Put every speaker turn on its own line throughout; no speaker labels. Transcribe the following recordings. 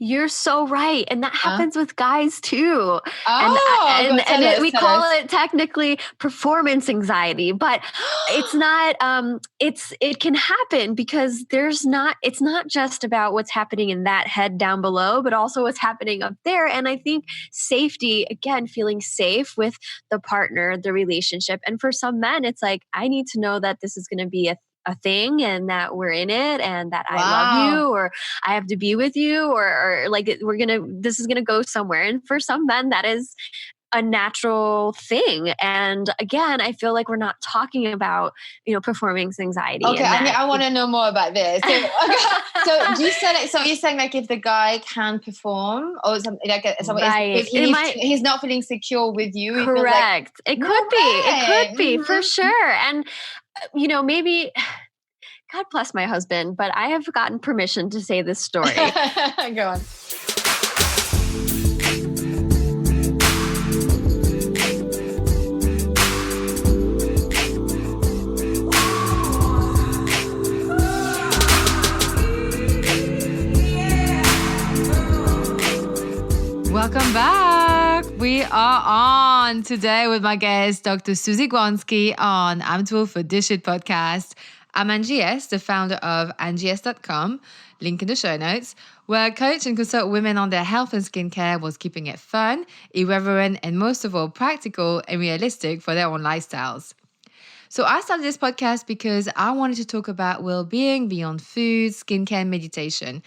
You're so right. And that happens with guys too. We
tell
call
us.
it technically performance anxiety, but it's not, it can happen because it's not just about what's happening in that head down below, but also what's happening up there. And I think safety, again, feeling safe with the partner, the relationship. And for some men, it's like, I need to know that this is going to be a thing and that we're in it and that I love you or I have to be with you or like this is going to go somewhere. And for some men, that is a natural thing. And again, I feel like we're not talking about, performance anxiety.
Okay, I want to know more about this. So do you say so you're saying like if the guy can perform or something like
right.
if he's not feeling secure with you,
correct. It could be for sure. And maybe God bless my husband, but I have gotten permission to say this story.
Go on.
Welcome back. We are on today with my guest, Dr. Susie Gronski on I'm Too Old for This Shit podcast. I'm Angie S., the founder of angies.com, link in the show notes, where I coach and consult women on their health and skincare whilst keeping it fun, irreverent, and most of all, practical and realistic for their own lifestyles. So I started this podcast because I wanted to talk about well-being beyond food, skincare, and meditation.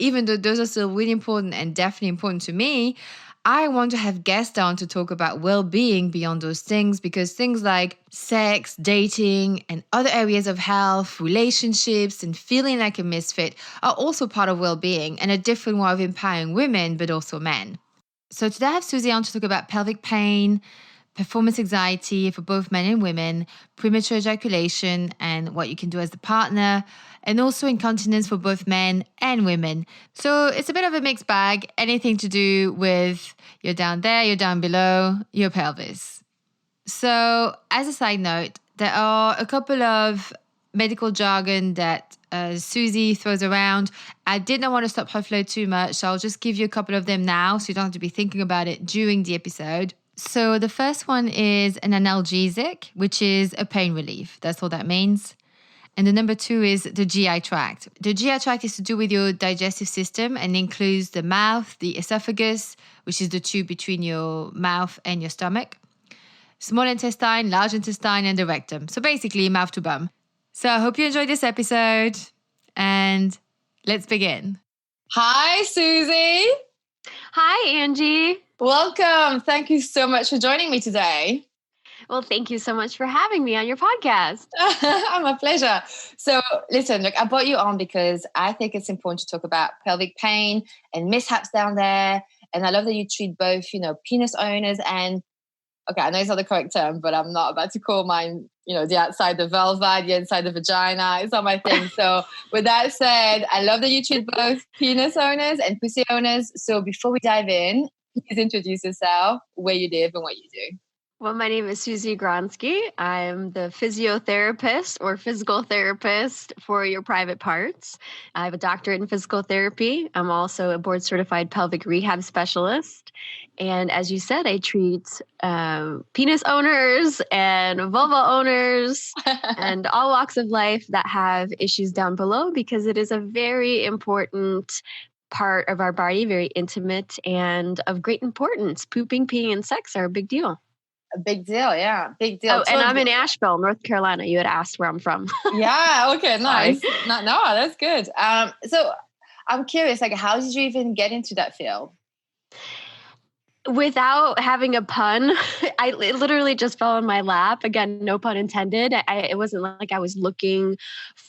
Even though those are still really important and definitely important to me, I want to have guests on to talk about well-being beyond those things because things like sex, dating, and other areas of health, relationships, and feeling like a misfit are also part of well-being and a different way of empowering women, but also men. So today I have Susie on to talk about pelvic pain, performance anxiety for both men and women, premature ejaculation and what you can do as the partner, and also incontinence for both men and women. So it's a bit of a mixed bag, anything to do with you're down there, you're down below, your pelvis. So as a side note, there are a couple of medical jargon that Susie throws around. I did not want to stop her flow too much, so I'll just give you a couple of them now so you don't have to be thinking about it during the episode. So the first one is an analgesic, which is a pain relief. That's all that means. And the number 2 is the GI tract. The GI tract is to do with your digestive system and includes the mouth, the esophagus, which is the tube between your mouth and your stomach, small intestine, large intestine, and the rectum. So basically mouth to bum. So I hope you enjoyed this episode and let's begin.
Hi, Susie.
Hi, Angie.
Welcome. Thank you so much for joining me today.
Well, thank you so much for having me on your podcast.
My pleasure. So listen, look, I brought you on because I think it's important to talk about pelvic pain and mishaps down there. And I love that you treat both, penis owners and, okay, I know it's not the correct term, but I'm not about to call mine, the outside the vulva, the inside the vagina. It's not my thing. So with that said, I love that you treat both penis owners and pussy owners. So before we dive in, please introduce yourself, where you live and what you do.
Well, my name is Susie Gronski. I'm the physiotherapist or physical therapist for your private parts. I have a doctorate in physical therapy. I'm also a board certified pelvic rehab specialist. And as you said, I treat penis owners and vulva owners and all walks of life that have issues down below because it is a very important part of our body, very intimate and of great importance. Pooping, peeing, and sex are a big deal.
A big deal, yeah. Big deal.
Oh, and I'm in Asheville, North Carolina. You had asked where I'm from.
Yeah, okay, nice. No, that's good. So I'm curious, how did you even get into that field?
Without having a pun, it literally just fell in my lap. Again, no pun intended. It wasn't like I was looking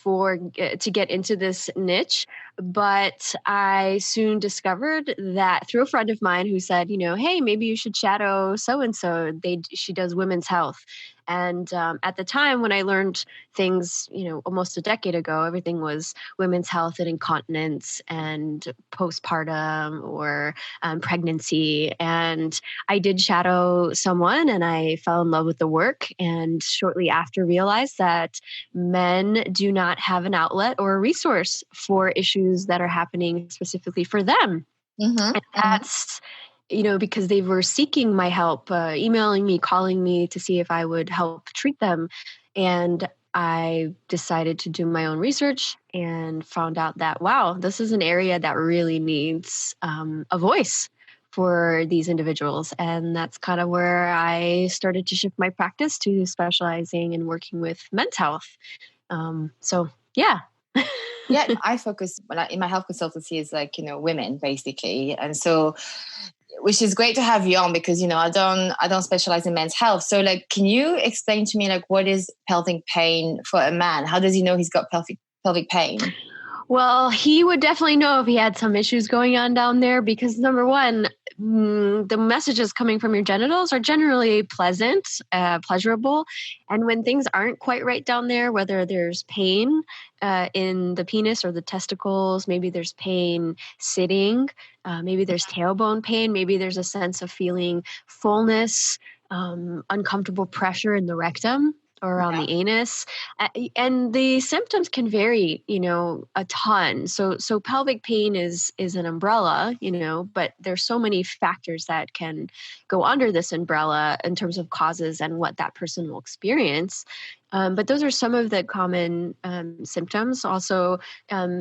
to get into this niche, but I soon discovered that through a friend of mine who said, hey, maybe you should shadow so-and-so. She does women's health. And at the time when I learned things, almost a decade ago, everything was women's health and incontinence and postpartum or pregnancy. And I did shadow someone and I fell in love with the work. And shortly after realized that men do not have an outlet or a resource for issues that are happening specifically for them.
Mm-hmm.
And that's, because they were seeking my help, emailing me, calling me to see if I would help treat them. And I decided to do my own research and found out that, wow, this is an area that really needs a voice for these individuals. And that's kind of where I started to shift my practice to specializing and working with men's health. So, yeah.
Yeah, I focus in my health consultancy is women basically. And so, which is great to have you on because, I don't specialize in men's health. So can you explain to me, what is pelvic pain for a man? How does he know he's got pelvic pain?
Well, he would definitely know if he had some issues going on down there because number one, the messages coming from your genitals are generally pleasurable. And when things aren't quite right down there, whether there's pain in the penis or the testicles, maybe there's pain sitting, maybe there's tailbone pain, maybe there's a sense of feeling fullness, uncomfortable pressure in the rectum or around the anus. And the symptoms can vary, a ton. So pelvic pain is an umbrella, but there's so many factors that can go under this umbrella in terms of causes and what that person will experience. But those are some of the common symptoms. Also,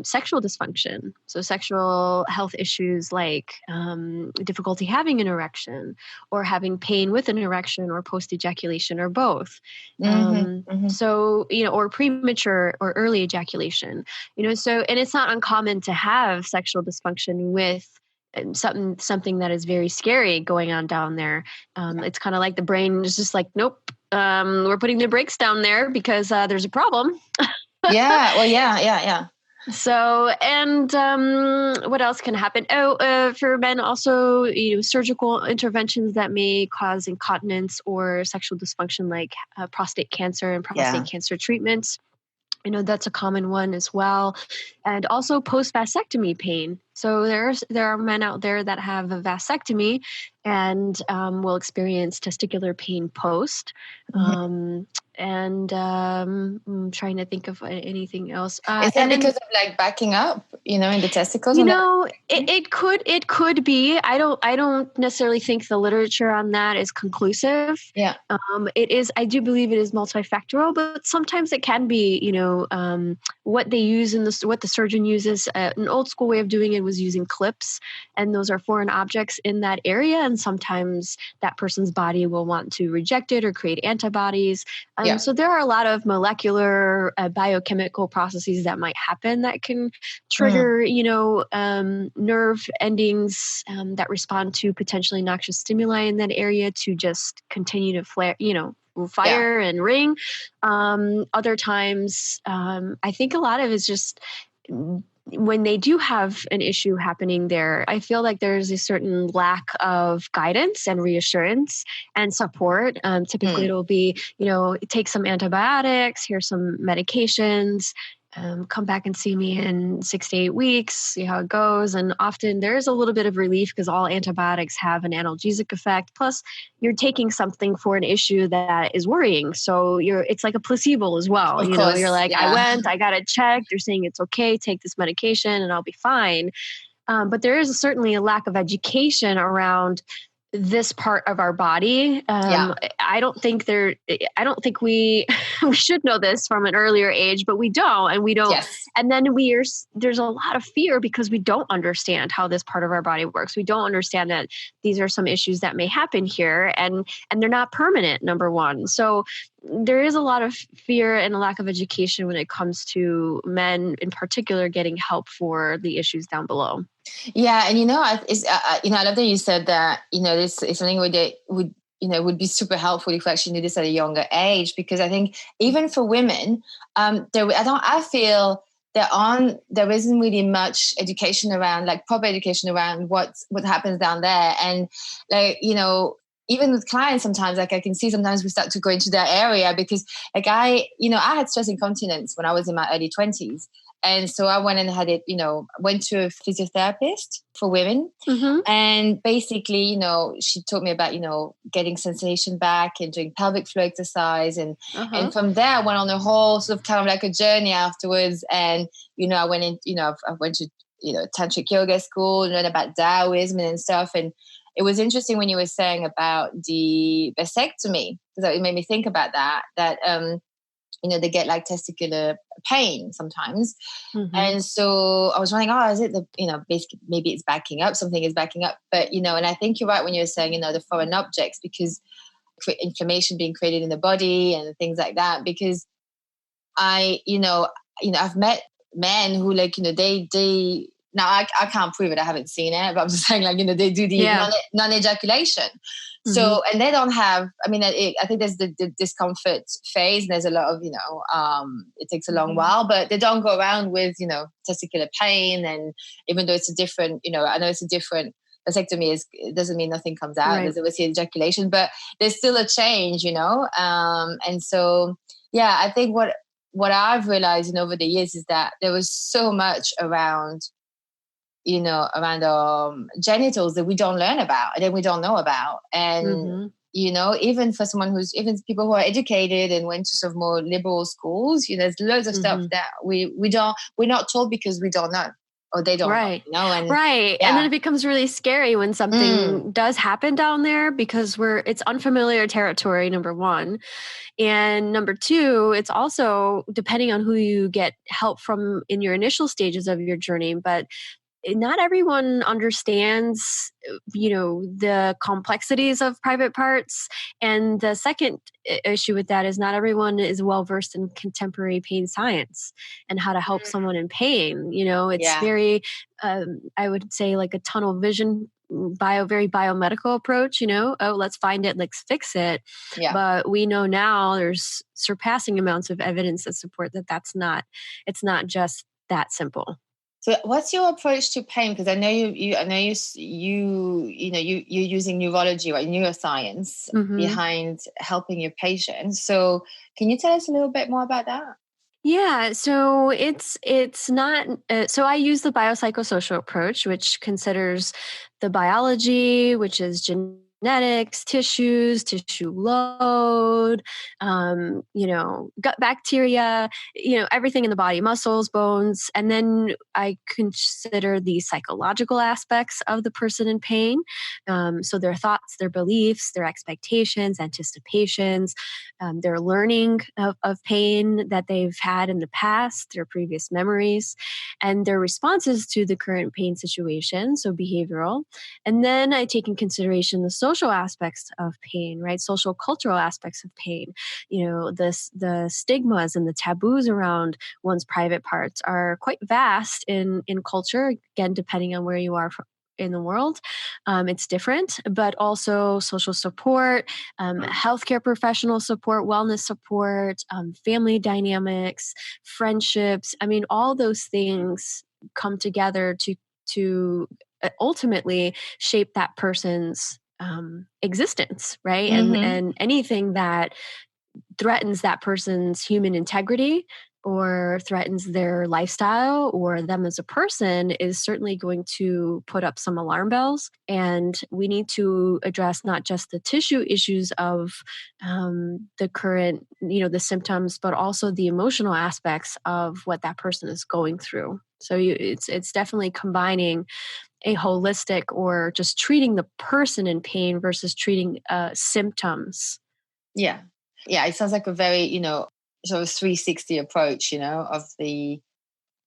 sexual dysfunction. So sexual health issues like difficulty having an erection or having pain with an erection or post-ejaculation or both. So, or premature or early ejaculation, and it's not uncommon to have sexual dysfunction with something that is very scary going on down there. It's kind of like the brain is just like, nope, we're putting the brakes down there because there's a problem.
Yeah. Well, yeah.
So, and what else can happen? For men also, surgical interventions that may cause incontinence or sexual dysfunction like prostate cancer and prostate cancer treatments. That's a common one as well. And also post-vasectomy pain. So there are men out there that have a vasectomy and will experience testicular pain post. And I'm trying to think of anything else.
Is that because of backing up, in the testicles?
It could be. I don't necessarily think the literature on that is conclusive.
Yeah.
It is. I do believe it is multifactorial, but sometimes it can be. What they use what the surgeon uses. An old school way of doing it was using clips, and those are foreign objects in that area. And sometimes that person's body will want to reject it or create antibodies. So there are a lot of molecular biochemical processes that might happen that can trigger, nerve endings that respond to potentially noxious stimuli in that area to just continue to flare, fire and ring. Other times, I think a lot of it's just when they do have an issue happening there, I feel like there's a certain lack of guidance and reassurance and support. Typically it'll be, take some antibiotics, here's some medications, come back and see me in 6 to 8 weeks, see how it goes. And often there is a little bit of relief because all antibiotics have an analgesic effect. Plus you're taking something for an issue that is worrying. So it's like a placebo as well.
Of course,
you're like, I got it checked. They're saying it's okay. Take this medication and I'll be fine. But there is certainly a lack of education around this part of our body. I don't think we should know this from an earlier age, but we don't, and we don't.
Yes.
And then there's a lot of fear because we don't understand how this part of our body works. We don't understand that these are some issues that may happen here and they're not permanent, number one. So there is a lot of fear and a lack of education when it comes to men in particular getting help for the issues down below.
Yeah. And, I love that you said that, this is something that would be super helpful if we actually knew this at a younger age, because I think even for women, I feel there isn't really much education around, proper education around what happens down there. And even with clients, sometimes I can see sometimes we start to go into that area because I had stress incontinence when I was in my early 20s. And so I went and had it, went to a physiotherapist for women. And basically, she taught me about, getting sensation back and doing pelvic floor exercise. And from there, I went on a whole sort of kind of like a journey afterwards. And, I went in, I went to tantric yoga school, learn about Taoism and stuff. And it was interesting when you were saying about the vasectomy, because it made me think about that they get like testicular pain sometimes.
Mm-hmm.
And so I was wondering, is it basically maybe it's backing up, something is backing up. But, and I think you're right when you're saying, the foreign objects, because inflammation being created in the body and things like that. Because I've met men who they now I can't prove it, I haven't seen it, but I'm just saying they do the non-ejaculation. So, and they don't have, I think there's the discomfort phase, and there's a lot of, it takes a long while, but they don't go around with, testicular pain. And even though it's a different, I know it's a different vasectomy, it doesn't mean nothing comes out. Right. There's obviously ejaculation, but there's still a change, and so, yeah, I think what I've realized over the years is that there was so much around genitals that we don't learn about, that we don't know about. And, even for someone even people who are educated and went to sort of more liberal schools, there's loads of stuff that we're not told because we don't know, or they don't know. And,
right. Yeah. And then it becomes really scary when something does happen down there, because it's unfamiliar territory, number one. And number two, it's also depending on who you get help from in your initial stages of your journey. But not everyone understands, the complexities of private parts. And the second issue with that is not everyone is well-versed in contemporary pain science and how to help someone in pain. It's very, I would say, like a tunnel vision, very biomedical approach, let's find it, let's fix it. Yeah. But we know now there's surpassing amounts of evidence that support that it's not just that simple.
So what's your approach to pain? Because I know you're using neurology, right? Neuroscience behind helping your patients. So can you tell us a little bit more about that?
Yeah, so it's not, so I use the biopsychosocial approach, which considers the biology, which is genetics, tissues, tissue load, gut bacteria, everything in the body, muscles, bones. And then I consider the psychological aspects of the person in pain. So their thoughts, their beliefs, their expectations, anticipations, their learning of pain that they've had in the past, their previous memories, and their responses to the current pain situation, so behavioral. And then I take in consideration the social aspects of pain, right? Social cultural aspects of pain. The stigmas and the taboos around one's private parts are quite vast in culture, again, depending on where you are in the world. It's different, but also social support, healthcare professional support, wellness support, family dynamics, friendships. All those things come together to ultimately shape that person's existence, right? And anything that threatens that person's human integrity or threatens their lifestyle or them as a person is certainly going to put up some alarm bells. And we need to address not just the tissue issues of the current, the symptoms, but also the emotional aspects of what that person is going through. So it's definitely combining a holistic or just treating the person in pain versus treating symptoms.
Yeah. Yeah. It sounds like a very, sort of 360 approach, of the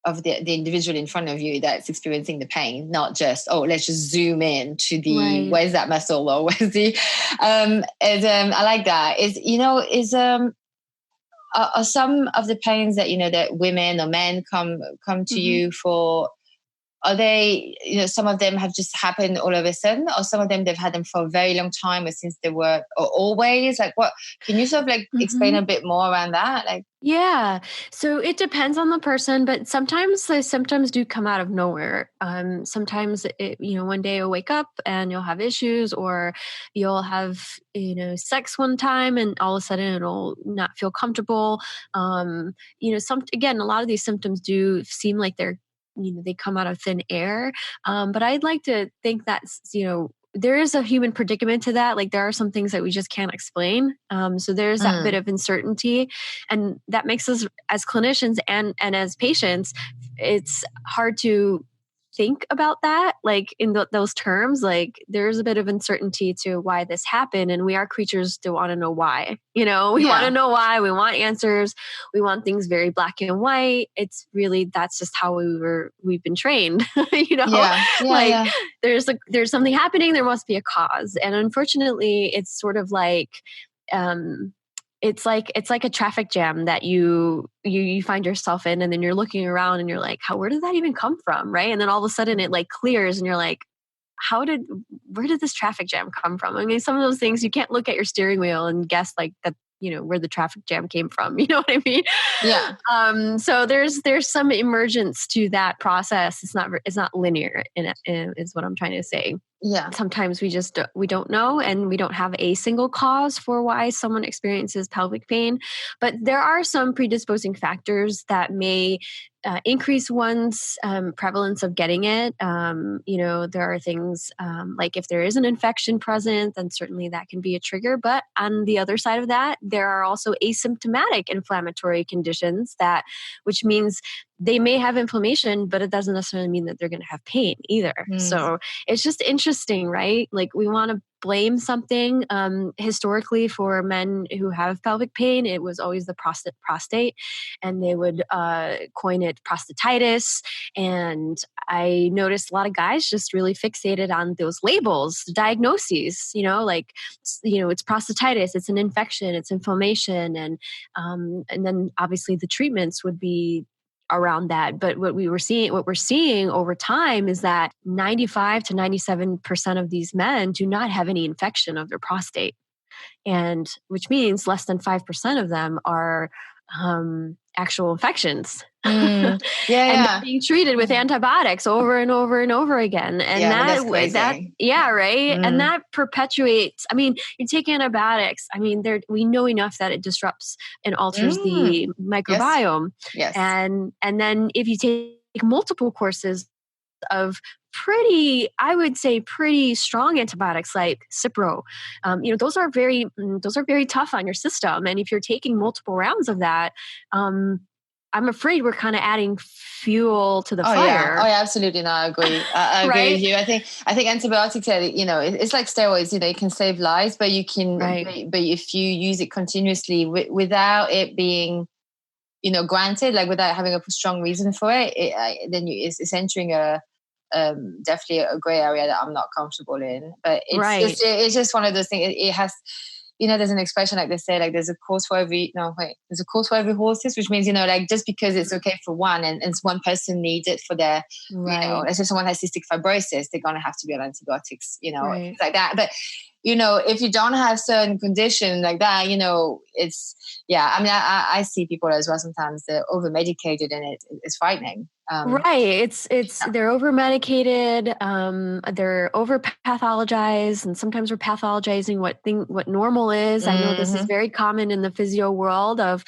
individual in front of you that's experiencing the pain, not just, let's just zoom in to the, where's that muscle or where's the, I like that. Are some of the pains that, that women or men come to you for, are they, some of them have just happened all of a sudden, or some of them they've had them for a very long time, or since they were, or always? Like, what can you sort of explain a bit more around that?
Yeah, so it depends on the person, but sometimes the symptoms do come out of nowhere. Sometimes one day you'll wake up and you'll have issues, or you'll have sex one time and all of a sudden it'll not feel comfortable. Again, a lot of these symptoms do seem like they come out of thin air. But I'd like to think that, there is a human predicament to that. Like, there are some things that we just can't explain. So there's that bit of uncertainty, and that makes us as clinicians and as patients, it's hard to think about that, like in those terms, like there's a bit of uncertainty to why this happened. And we are creatures to want to know why, we want to know why. We want answers. We want things very black and white. It's really, that's just how we've been trained, there's something happening. There must be a cause. And unfortunately, it's sort of like, it's like a traffic jam that you find yourself in, and then you're looking around and you're like, where did that even come from? Right. And then all of a sudden it like clears and you're like, where did this traffic jam come from? I mean, some of those things you can't look at your steering wheel and guess like that, where the traffic jam came from. You know what I mean?
Yeah.
So there's some emergence to that process. It's not linear is what I'm trying to say.
Yeah.
Sometimes we don't know, and we don't have a single cause for why someone experiences pelvic pain, but there are some predisposing factors that may increase one's prevalence of getting it. There are things like if there is an infection present, then certainly that can be a trigger. But on the other side of that, there are also asymptomatic inflammatory conditions which means they may have inflammation, but it doesn't necessarily mean that they're going to have pain either. So it's just interesting, right? Like we want to blame something. Historically, for men who have pelvic pain, it was always the prostate, and they would coin it prostatitis. And I noticed a lot of guys just really fixated on those labels, diagnoses. It's prostatitis, it's an infection, it's inflammation, and then obviously the treatments would be around that. But what we're seeing over time is that 95 to 97% of these men do not have any infection of their prostate. And which means less than 5% of them are actual infections. And they're being treated with antibiotics over and over and over again. And and that perpetuates. I mean, you take antibiotics. I mean, we know enough that it disrupts and alters the microbiome.
Yes.
And then if you take multiple courses of pretty strong antibiotics like Cipro, those are very tough on your system. And if you're taking multiple rounds of that, I'm afraid we're kind of adding fuel to the fire.
Yeah. Oh, yeah, absolutely. No, I agree. I agree with you. I think antibiotics, it's like steroids. You can save lives, but you can. But if you use it continuously without it being, granted, like without having a strong reason for it, then it's entering definitely a gray area that I'm not comfortable in. But it's just one of those things. It has. There's an expression like they say, like there's a course for every horses, which means, like just because it's okay for one and one person needs it for their, let's say someone has cystic fibrosis, they're going to have to be on antibiotics, things like that. But, if you don't have certain condition like that, it's, I mean, I see people as well sometimes they're over medicated and it's frightening.
They're over medicated, they're over pathologized, and sometimes we're pathologizing what normal is. I know this is very common in the physio world of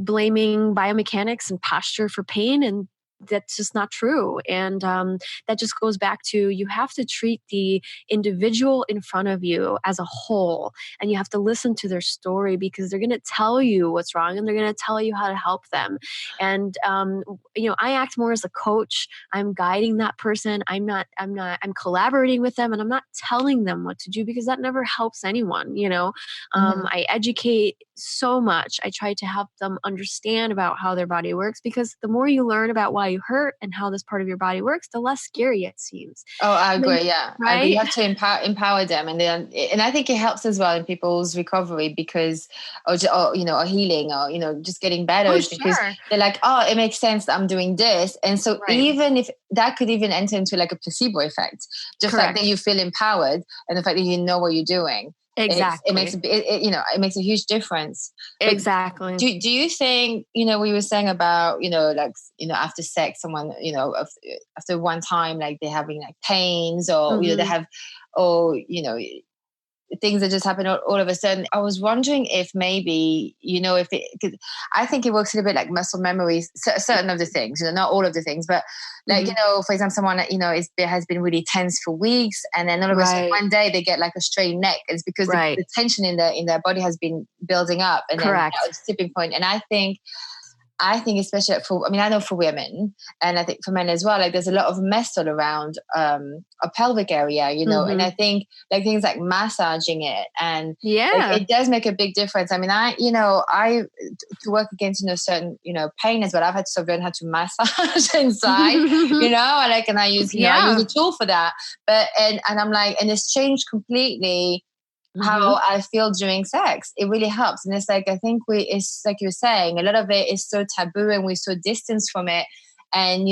blaming biomechanics and posture for pain, and that's just not true. And that just goes back to, you have to treat the individual in front of you as a whole, and you have to listen to their story, because they're going to tell you what's wrong and they're going to tell you how to help them. And I act more as a coach. I'm guiding that person. I'm collaborating with them, and I'm not telling them what to do, because that never helps anyone. I educate so much. I try to help them understand about how their body works, because the more you learn about why you hurt and how this part of your body works, the less scary it seems.
Oh, I agree. Yeah. Right? You have to empower them. And I think it helps as well in people's recovery, because, or healing, or, just getting better, because they're like, oh, it makes sense that I'm doing this. And so even if that could even enter into like a placebo effect, just like that you feel empowered, and the fact that you know what you're doing.
Exactly.
It makes a huge difference. But
exactly.
Do you think, we were saying about, after sex, someone, after one time, like they're having like pains, or, they have, things that just happen all of a sudden. I was wondering if maybe, cause I think it works a little bit like muscle memory, certain of the things, not all of the things, but like, for example, someone that, has been really tense for weeks, and then all of a sudden one day they get like a strained neck. It's because the tension in their body has been building up, and then a tipping point. And I think I think especially I know for women, and I think for men as well, like there's a lot of mess all around a pelvic area, you know, and I think like things like massaging it, and like, it does make a big difference. I mean, I to work against, certain, pain as well, I've had to sort of learn how to massage inside, and I use, I use a tool for that, but, and I'm like, and it's changed completely how I feel during sex. It really helps. And it's like, I think it's like you're saying, a lot of it is so taboo and we're so distanced from it. And,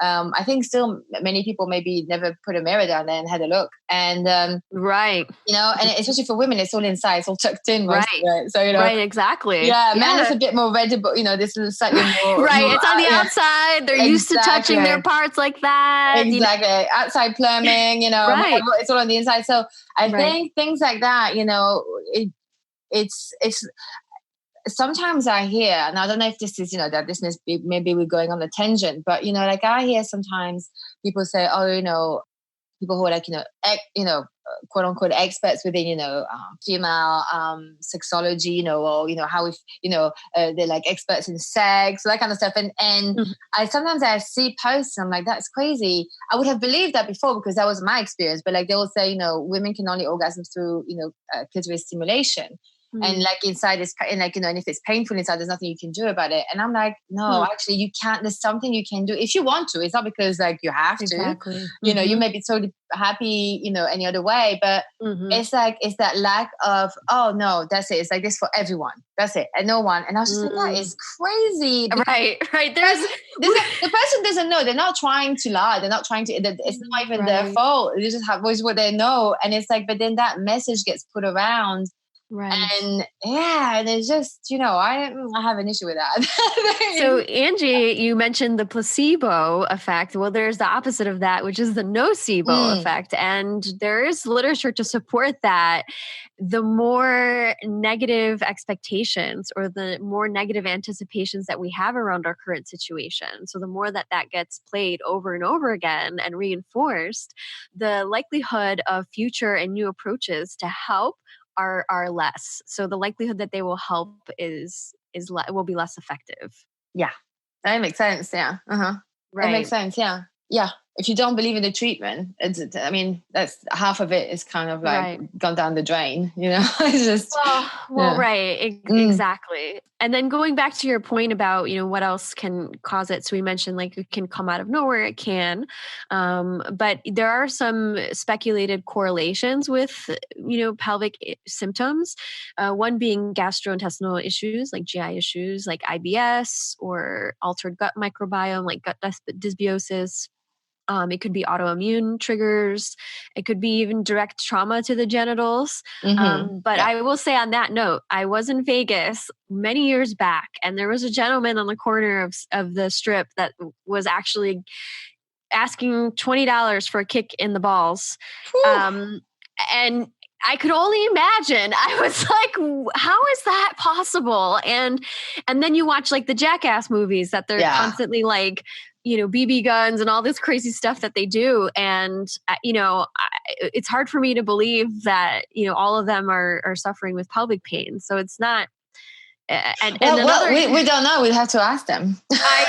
I think still many people maybe never put a mirror down there and had a look. And,
right.
And especially for women, it's all inside, it's all tucked in.
Right.
So,
right. Exactly.
Yeah. Men is a bit more ready, but, this is slightly more.
right.
More,
it's on the outside. They're used to touching their parts like that.
Exactly. Outside plumbing,
right.
It's all on the inside. So I think things like that, it's sometimes I hear, and I don't know if this is, that this is, maybe we're going on a tangent, but, like I hear sometimes people say, oh, people who are like, quote unquote experts within, female sexology, or, how if, they're like experts in sex, that kind of stuff. And I sometimes see posts and I'm like, that's crazy. I would have believed that before because that was my experience. But like they will say, women can only orgasm through, clitoris stimulation. And like inside is, and like, and if it's painful inside, there's nothing you can do about it. And I'm like, no, actually you can't, there's something you can do if you want to. It's not because like you have to,
exactly.
You may be totally happy, any other way, but it's like, it's that lack of, oh no, that's it. It's like this for everyone. That's it. And no one. And I was just like, that is crazy.
Right.
The person doesn't know. They're not trying to lie. They're not trying to, it's not even their fault. They just have always what they know. And it's like, but then that message gets put around.
Right.
And and it's just, I have an issue with that.
So Angie, you mentioned the placebo effect. Well, there's the opposite of that, which is the nocebo effect. And there is literature to support that. The more negative expectations or the more negative anticipations that we have around our current situation, so the more that gets played over and over again and reinforced, the likelihood of future and new approaches to help are less. So the likelihood that they will help will be less effective.
Yeah, that makes sense. Yeah. Right. That makes sense. Yeah. Yeah. If you don't believe in the treatment, that's half of it is kind of like gone down the drain, It's just
right. Exactly. And then going back to your point about, what else can cause it. So we mentioned like it can come out of nowhere. It can, but there are some speculated correlations with, pelvic symptoms. One being gastrointestinal issues like GI issues, like IBS or altered gut microbiome, like gut dysbiosis. It could be autoimmune triggers. It could be even direct trauma to the genitals. But I will say on that note, I was in Vegas many years back, and there was a gentleman on the corner of the strip that was actually asking $20 for a kick in the balls. And I could only imagine. I was like, how is that possible? And then you watch like the Jackass movies that they're constantly like, BB guns and all this crazy stuff that they do. And, it's hard for me to believe that, all of them are suffering with pelvic pain. So it's not. We don't know. We'd have to ask them.
I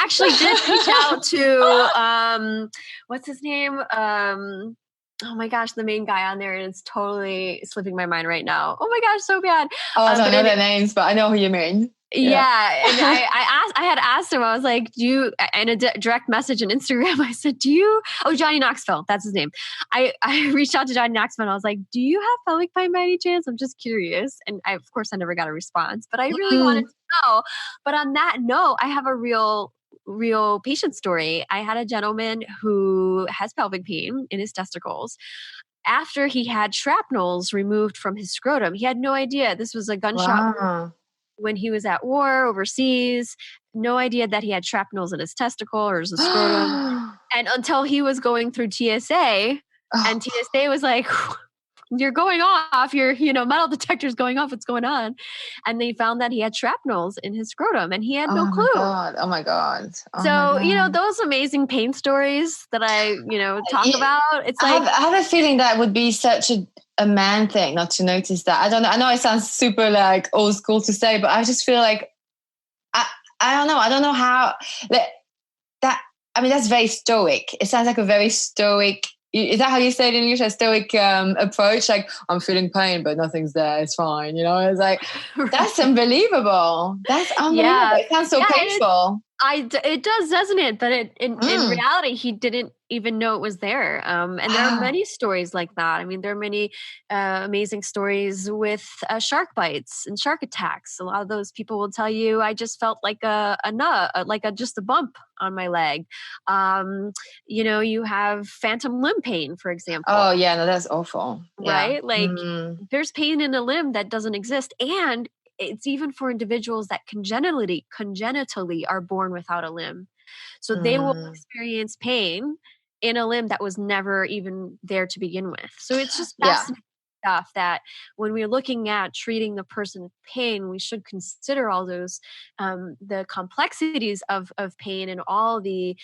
actually did reach out to, what's his name? Oh my gosh, the main guy on there is totally slipping my mind right now. Oh my gosh, so bad.
Oh, I don't know their names, but I know who you mean.
Yeah. And I had asked him, I was like, in a direct message on Instagram, I said, Johnny Knoxville, that's his name. I reached out to Johnny Knoxville and I was like, do you have pelvic pain by any chance? I'm just curious. And of course I never got a response, but I really wanted to know. But on that note, I have a real patient story. I had a gentleman who has pelvic pain in his testicles. After he had shrapnels removed from his scrotum, he had no idea this was a gunshot wound when he was at war overseas. No idea that he had shrapnels in his testicle or his scrotum. And until he was going through TSA, and TSA was like, you're going off, your metal detector's going off, what's going on? And they found that he had shrapnels in his scrotum and he had no clue.
Oh my God.
Those amazing pain stories that I, talk about, it's like...
I have a feeling that would be such a man thing not to notice that. I don't know. I know it sounds super like old school to say, but I just feel like I don't know. I don't know how that. I mean, that's very stoic. It sounds like a very stoic. Is that how you say it in English? A stoic approach, like I'm feeling pain, but nothing's there. It's fine. You know, it's like that's unbelievable. That's unbelievable.
Yeah.
It sounds so painful.
It does, doesn't it? But in reality, he didn't even know it was there. And there are many stories like that. I mean, there are many amazing stories with shark bites and shark attacks. A lot of those people will tell you, I just felt like a nut, just a bump on my leg. You have phantom limb pain, for example.
Oh yeah, no, that's awful.
Right?
Yeah.
There's pain in a limb that doesn't exist, and it's even for individuals that congenitally are born without a limb. So they will experience pain in a limb that was never even there to begin with. So it's just fascinating stuff that when we're looking at treating the person's pain, we should consider all those, the complexities of pain and all the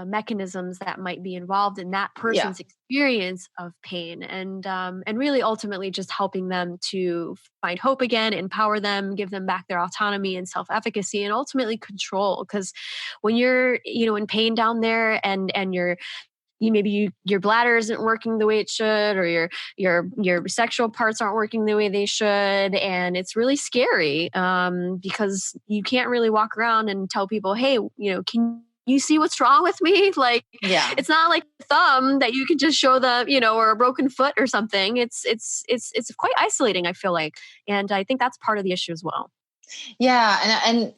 mechanisms that might be involved in that person's experience of pain, and really ultimately just helping them to find hope again, empower them, give them back their autonomy and self-efficacy, and ultimately control. Because when you're in pain down there, and your bladder isn't working the way it should, or your sexual parts aren't working the way they should, and it's really scary, because you can't really walk around and tell people, hey, can you see what's wrong with me? Like, it's not like a thumb that you can just show them, or a broken foot or something. It's quite isolating, I feel like. And I think that's part of the issue as well.
Yeah. And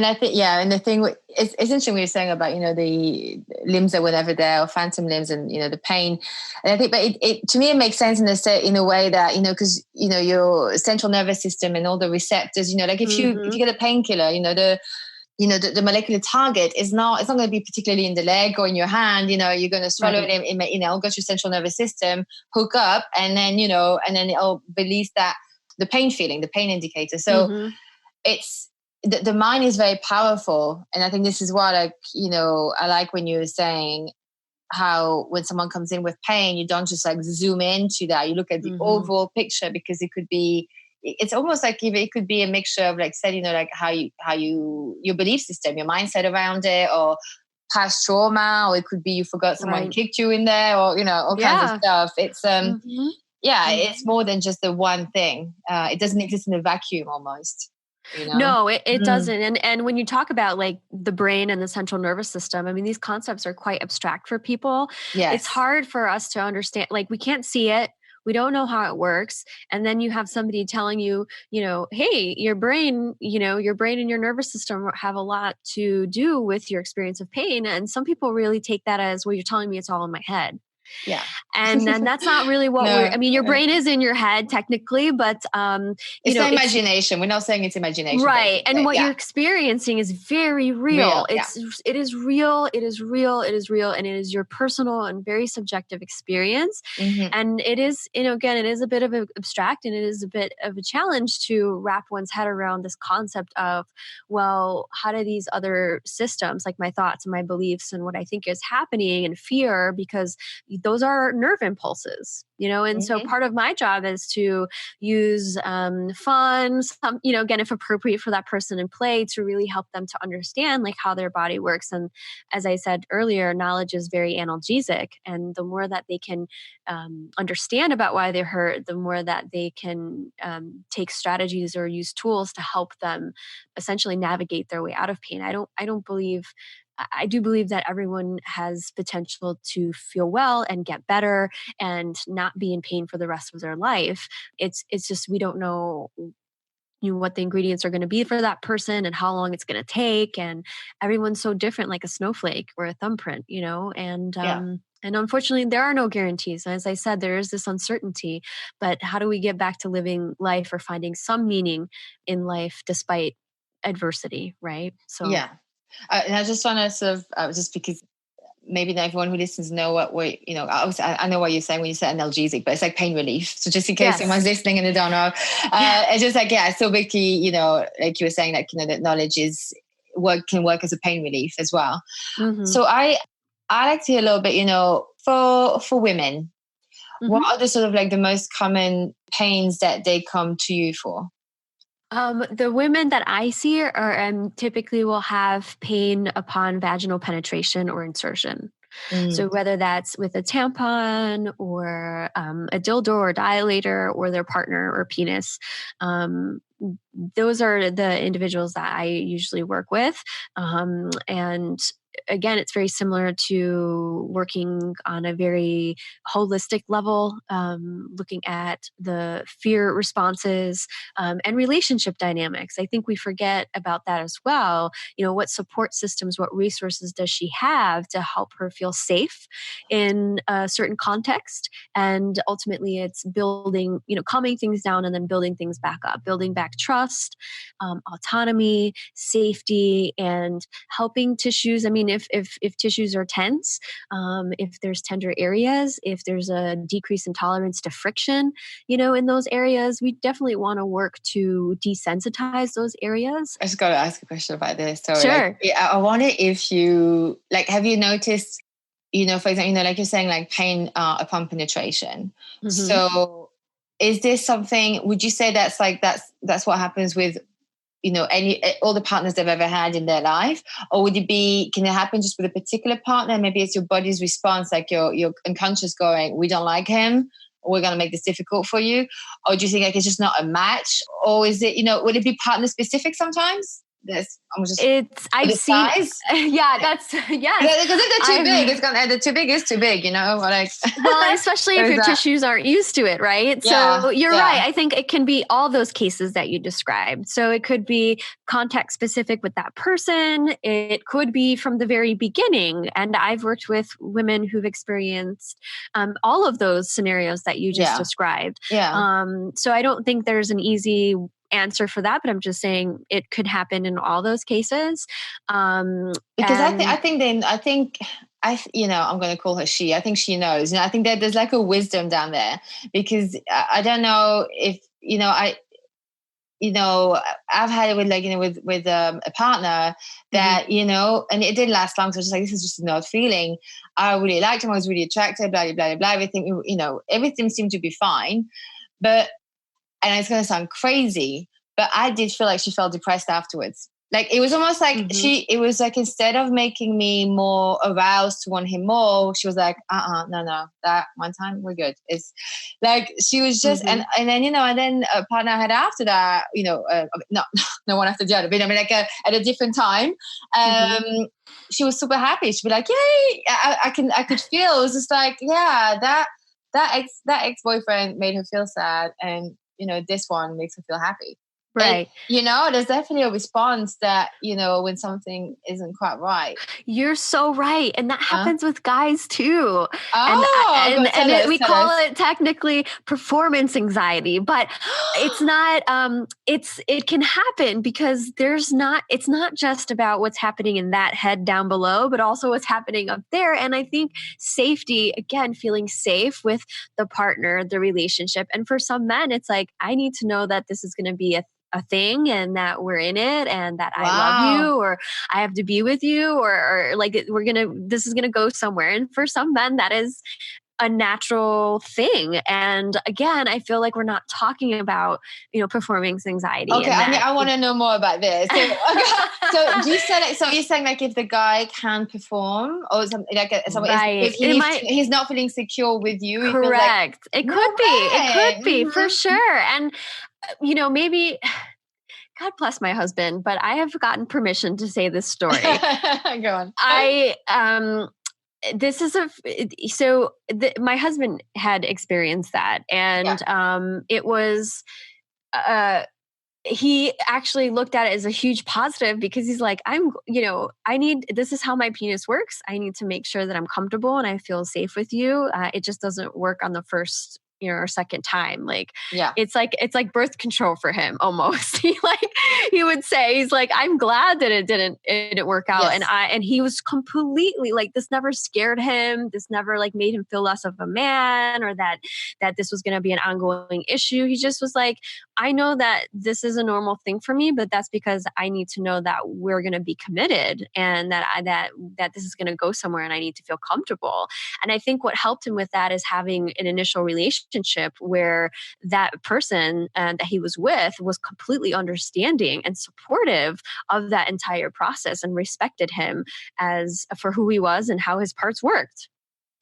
I think, and the thing, it's interesting what you're saying about, the limbs that were never there, or phantom limbs, and, the pain. And I think, but it to me, it makes sense in a way that, because, your central nervous system and all the receptors, like if you get a painkiller, the molecular target it's not going to be particularly in the leg or in your hand. You're going to swallow it in, go to your central nervous system, hook up, and then, and then it'll release the pain feeling, the pain indicator. So it's, the mind is very powerful. And I think this is what, I like when you were saying how when someone comes in with pain, you don't just zoom into that. You look at the overall picture, because it's almost like it could be a mixture of how your belief system, your mindset around it, or past trauma, or it could be you forgot someone kicked you in there, or all kinds of stuff. It's it's more than just the one thing. It doesn't exist in a vacuum almost.
No, it doesn't. And when you talk about the brain and the central nervous system, I mean, these concepts are quite abstract for people.
Yes.
It's hard for us to understand. We can't see it. We don't know how it works. And then you have somebody telling you, hey, your brain and your nervous system have a lot to do with your experience of pain. And some people really take that as, well, you're telling me it's all in my head.
Yeah.
And then that's not really what your brain is in your head technically, but
it's not imagination. We're not saying it's imagination.
Right. And what you're experiencing is very real. It is real. It is real. It is real. And it is your personal and very subjective experience. And it is, again, it is a bit of an abstract, and it is a bit of a challenge to wrap one's head around this concept of, well, how do these other systems, like my thoughts and my beliefs and what I think is happening, and fear, because those are nerve impulses, and so part of my job is to use fun, again, if appropriate for that person, in play, to really help them to understand how their body works. And as I said earlier, knowledge is very analgesic, and the more that they can understand about why they're hurt, the more that they can take strategies or use tools to help them essentially navigate their way out of pain. I do believe that everyone has potential to feel well and get better and not be in pain for the rest of their life. It's just, we don't know what the ingredients are going to be for that person and how long it's going to take. And everyone's so different, like a snowflake or a thumbprint, and unfortunately there are no guarantees. As I said, there is this uncertainty, but how do we get back to living life or finding some meaning in life despite adversity? Right. So,
and I just want to sort of, just because maybe not everyone who listens know what we're, I know what you're saying when you say analgesic, but it's like pain relief. So just in case someone's listening and they don't know, it's just it's so big, like you were saying, that knowledge can work as a pain relief as well. So I like to hear a little bit, for women, what are the sort of the most common pains that they come to you for?
The women that I see typically will have pain upon vaginal penetration or insertion. So whether that's with a tampon or a dildo or dilator or their partner or penis, those are the individuals that I usually work with. And again, it's very similar to working on a very holistic level, looking at the fear responses and relationship dynamics. I think we forget about that as well. What support systems, what resources does she have to help her feel safe in a certain context? And ultimately, it's building, calming things down and then building things back up, building back trust, autonomy, safety, and helping tissues. I mean, if tissues are tense, if there's tender areas, if there's a decrease in tolerance to friction, in those areas, we definitely want to work to desensitize those areas.
I just got to ask a question about this. So,
sure.
I wonder if you have you noticed, for example, like you're saying, like pain upon penetration. Mm-hmm. So, is this something? Would you say that's what happens with all the partners they've ever had in their life, or can it happen just with a particular partner? Maybe it's your body's response, like your unconscious going, we don't like him, or we're going to make this difficult for you. Or do you think it's just not a match? Or is it, would it be partner specific sometimes?
I've seen, yeah, that's, yeah.
Because if they're too big, they're too big is too big,
Well, especially if your tissues aren't used to it, right? Yeah, so you're right. I think it can be all those cases that you described. So it could be context specific with that person. It could be from the very beginning. And I've worked with women who've experienced all of those scenarios that you just described.
Yeah.
So I don't think there's an easy answer for that, but I'm just saying it could happen in all those cases.
Because I'm going to call her she. I think she knows. I think that there's like a wisdom down there, because I don't know if I've had it with a partner that and it didn't last long. So I was just like, this is just an odd feeling. I really liked him. I was really attracted. Blah blah blah blah. Everything seemed to be fine, but. And it's going to sound crazy, but I did feel like she felt depressed afterwards. Like, it was almost like it was like, instead of making me more aroused to want him more, she was like, no, that one time we're good. It's like, she was just, and then, and then a partner I had after that, no one after the other, but at a different time, she was super happy. She'd be like, yay, I could feel, it was just like, yeah, that ex-boyfriend made her feel sad, and this one makes her feel happy.
Right.
And, there's definitely a response that, when something isn't quite right.
You're so right. And that happens with guys too.
Oh,
we call it technically performance anxiety, but it's not, it can happen because it's not just about what's happening in that head down below, but also what's happening up there. And I think safety, again, feeling safe with the partner, the relationship. And for some men, it's like, I need to know that this is going to be a thing and that we're in it and that I love you, or I have to be with you, or like this is going to go somewhere. And for some men, that is a natural thing. And again, I feel like we're not talking about, performance anxiety.
Okay. I want to know more about this. So do you say so you're saying if the guy can perform or something if he's not feeling secure with you.
Correct. It could be for sure. And maybe, God bless my husband, but I have gotten permission to say this story.
Go on.
My husband had experienced that, and it was, he actually looked at it as a huge positive, because he's like, this is how my penis works. I need to make sure that I'm comfortable and I feel safe with you. It just doesn't work on the first or second time. It's like birth control for him almost. He would say, he's like, I'm glad that it didn't work out. Yes. And he was completely like, this never scared him. This never made him feel less of a man, or that this was going to be an ongoing issue. He just was like, I know that this is a normal thing for me, but that's because I need to know that we're going to be committed and that this is going to go somewhere and I need to feel comfortable. And I think what helped him with that is having an initial relationship where that person that he was with was completely understanding and supportive of that entire process and respected him as for who he was and how his parts worked.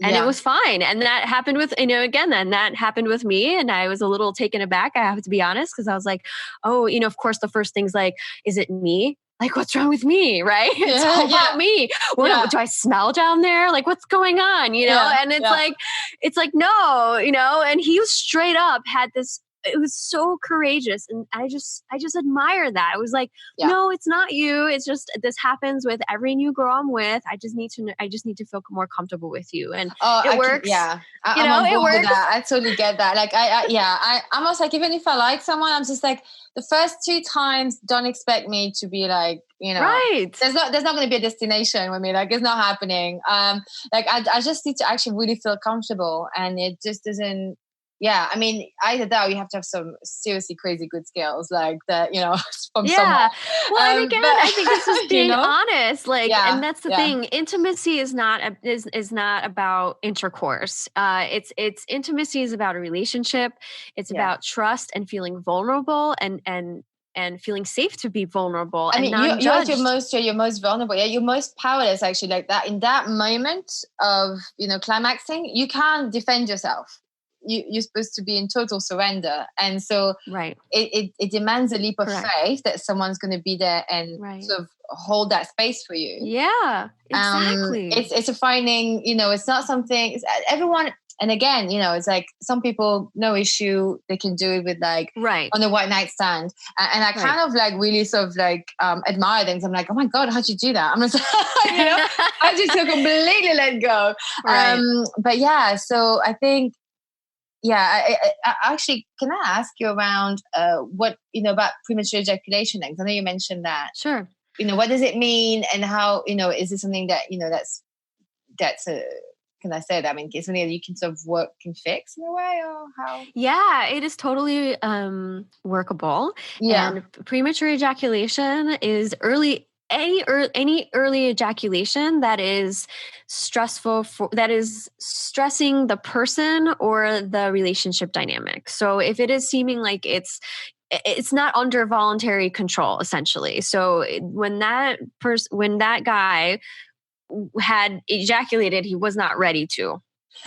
And it was fine. And that happened with, again, then that happened with me. And I was a little taken aback, I have to be honest, because I was like, oh, of course, the first thing's like, is it me? Like, what's wrong with me? Right? It's all about me. What do I smell down there? Like, what's going on? And it's like, no, and he was straight up had this. It was so courageous. And I just admire that. It was like, no, it's not you. It's just, this happens with every new girl I'm with. I just need to feel more comfortable with you. And it works.
I'm on board with that. I totally get that. Like, I almost like, even if I like someone, I'm just like, the first 2 times, don't expect me to be like,
right.
There's not going to be a destination with me. Like, it's not happening. Like I just need to actually really feel comfortable, and it just doesn't. Yeah, I mean, either that or you have to have some seriously crazy good skills, like that, from someone.
Well, and again, I think it's just being honest. Like, and that's the thing. Intimacy is not about intercourse. It's intimacy is about a relationship. It's about trust and feeling vulnerable and feeling safe to be vulnerable. I mean,
you're at your most vulnerable. Yeah, you're most powerless, actually. Like that, in that moment of climaxing, you can't defend yourself. You're supposed to be in total surrender, and so it demands a leap of faith that someone's going to be there and sort of hold that space for you.
Yeah, exactly.
It's a finding. It's not something. It's, everyone. And again, it's like some people, no issue, they can do it with like on a white nightstand. And I kind of like really sort of like admire things. I'm like, oh my God, how'd you do that? I'm just, I just completely let go. But yeah, so I think. Yeah, I actually, can I ask you around what, about premature ejaculation? Because I know you mentioned that.
Sure.
What does it mean, and how, is it something that, that's a, can I say that? I mean, is something that you can sort of can fix in a way, or how?
Yeah, it is totally workable.
Yeah.
And premature ejaculation is any early ejaculation that is stressful that is stressing the person or the relationship dynamic. So if it is seeming like it's not under voluntary control, essentially. So when that guy had ejaculated, he was not ready to.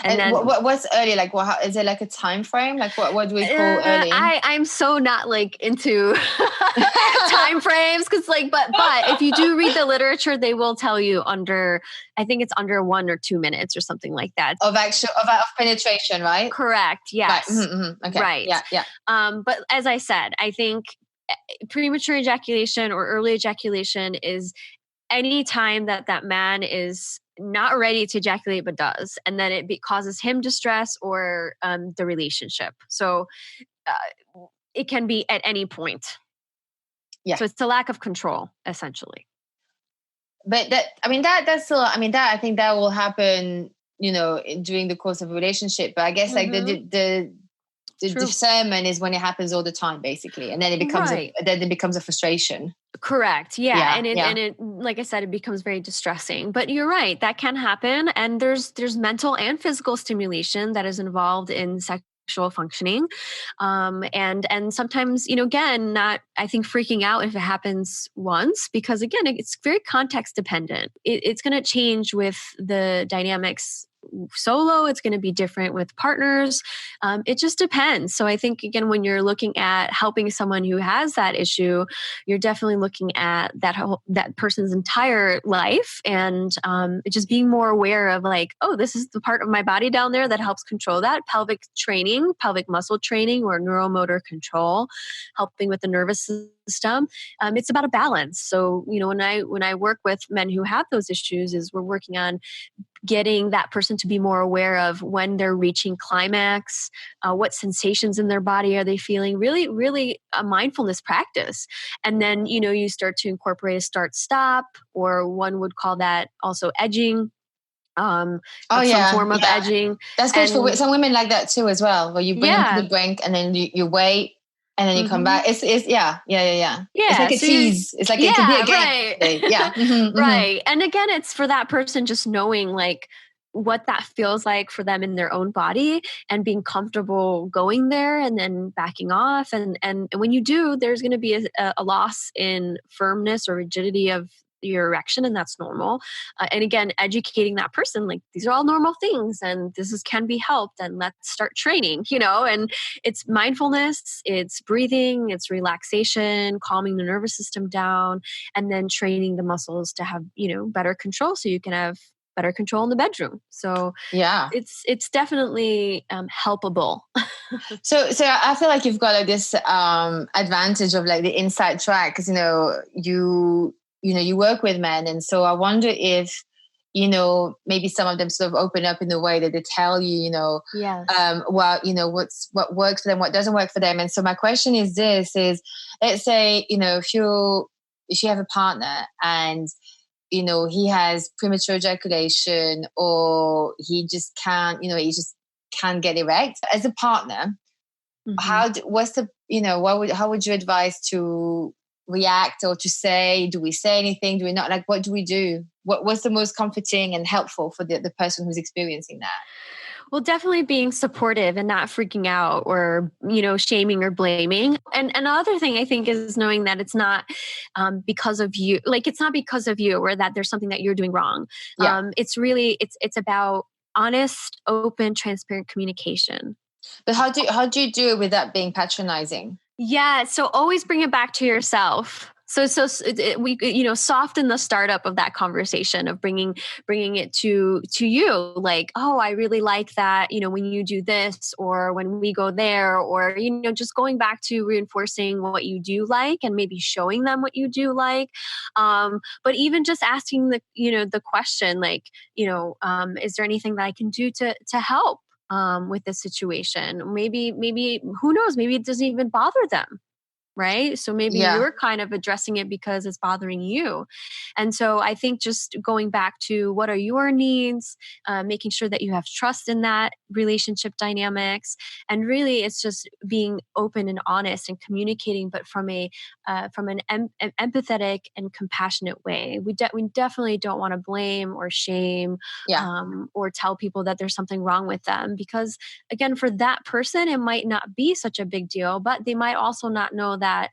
And then what's early? Like, what is it, like a time frame? Like, what do we call early?
I'm so not like into time frames, because but if you do read the literature, they will tell you I think it's under 1 or 2 minutes or something like that
of penetration, right?
Correct. Yes.
Right. Mm-hmm. Okay.
Right.
Yeah.
But as I said, I think premature ejaculation or early ejaculation is any time that man is not ready to ejaculate but does, and then it causes him distress or the relationship. So it can be at any point. Yeah. So it's a lack of control, essentially.
But that's still, I think that will happen, during the course of a relationship. But I guess like the discernment is when it happens all the time, basically, and then it becomes a frustration.
Correct. Yeah. And it, like I said, it becomes very distressing. But you're right, that can happen. And there's mental and physical stimulation that is involved in sexual functioning. And sometimes, again, not, I think, freaking out if it happens once, because again, it's very context dependent. It's going to change with the dynamics solo. It's going to be different with partners. It just depends. So I think, again, when you're looking at helping someone who has that issue, you're definitely looking at that person's entire life, and just being more aware of like, oh, this is the part of my body down there that helps control that. Pelvic training, pelvic muscle training, or neuromotor control, helping with the nervous system. It's about a balance. So, when I work with men who have those issues, is we're working on getting that person to be more aware of when they're reaching climax, what sensations in their body are they feeling, really, really a mindfulness practice. And then, you start to incorporate a start-stop, or one would call that also edging. Some form of edging.
That's good for some women like that too as well, where you bring them to the brink and then you wait And then you come back. It's yeah.
Yeah.
It's like a
so
tease. It's like it could be a game.
Right.
Yeah.
Right. And again, it's for that person just knowing like what that feels like for them in their own body and being comfortable going there and then backing off. And when you do, there's going to be a loss in firmness or rigidity of your erection, and that's normal. And again, educating that person, like these are all normal things and can be helped, and let's start training, and it's mindfulness, it's breathing, it's relaxation, calming the nervous system down, and then training the muscles to have, better control so you can have better control in the bedroom. So
yeah,
it's definitely helpable.
So I feel like you've got like this advantage of like the inside track, because you work with men, and so I wonder if maybe some of them sort of open up in the way that they tell you,
yes.
What works for them, what doesn't work for them. And so my question is let's say if you have a partner and he has premature ejaculation, or he just can't get erect as a partner. Mm-hmm. How would you advise to react or to say? Do we say anything? Do we not? Like, what do we do? What's the most comforting and helpful for the person who's experiencing that?
Well, definitely being supportive and not freaking out or, shaming or blaming. And another thing I think is knowing that it's not because of you, like it's not because of you or that there's something that you're doing wrong.
Yeah.
It's really, it's about honest, open, transparent communication.
But how do you do it without being patronizing?
Yeah. So always bring it back to yourself. So we soften the startup of that conversation of bringing it to you, like, oh, I really like that, when you do this or when we go there, or just going back to reinforcing what you do like and maybe showing them what you do like. But even just asking the question, like, is there anything that I can do to help with this situation? Maybe who knows? Maybe it doesn't even bother them. Right. So maybe you're kind of addressing it because it's bothering you. And so I think just going back to what are your needs, making sure that you have trust in that relationship dynamics. And really it's just being open and honest and communicating, but from an empathetic and compassionate way. We definitely don't want to blame or shame or tell people that there's something wrong with them, because again, for that person, it might not be such a big deal, but they might also not know that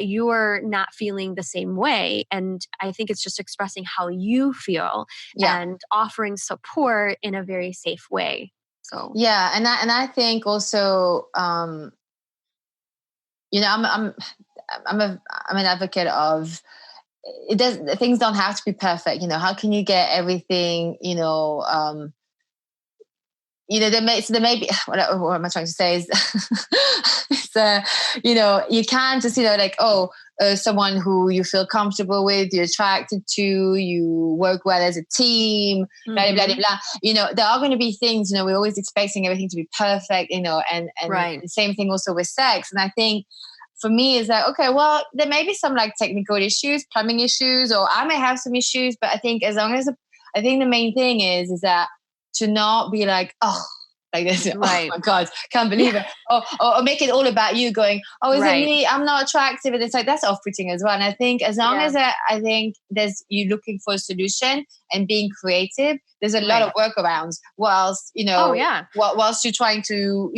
you're not feeling the same way. And I think it's just expressing how you feel and offering support in a very safe way. So
and I think also I'm an advocate of things don't have to be perfect. How can you get everything? There may be, what am I trying to say is, you can't just, someone who you feel comfortable with, you're attracted to, you work well as a team, blah, blah, blah, blah. There are going to be things, we're always expecting everything to be perfect, and
right.
The same thing also with sex. And I think for me is that, okay, well, there may be some like technical issues, plumbing issues, or I may have some issues, but I think I think the main thing is that to not be like, like this,
right.
Oh my God, can't believe it. Or make it all about you going, oh, is it me? I'm not attractive. And it's like, that's off-putting as well. And I think as long as I think there's you looking for a solution and being creative, there's a lot of workarounds whilst, whilst you're trying to,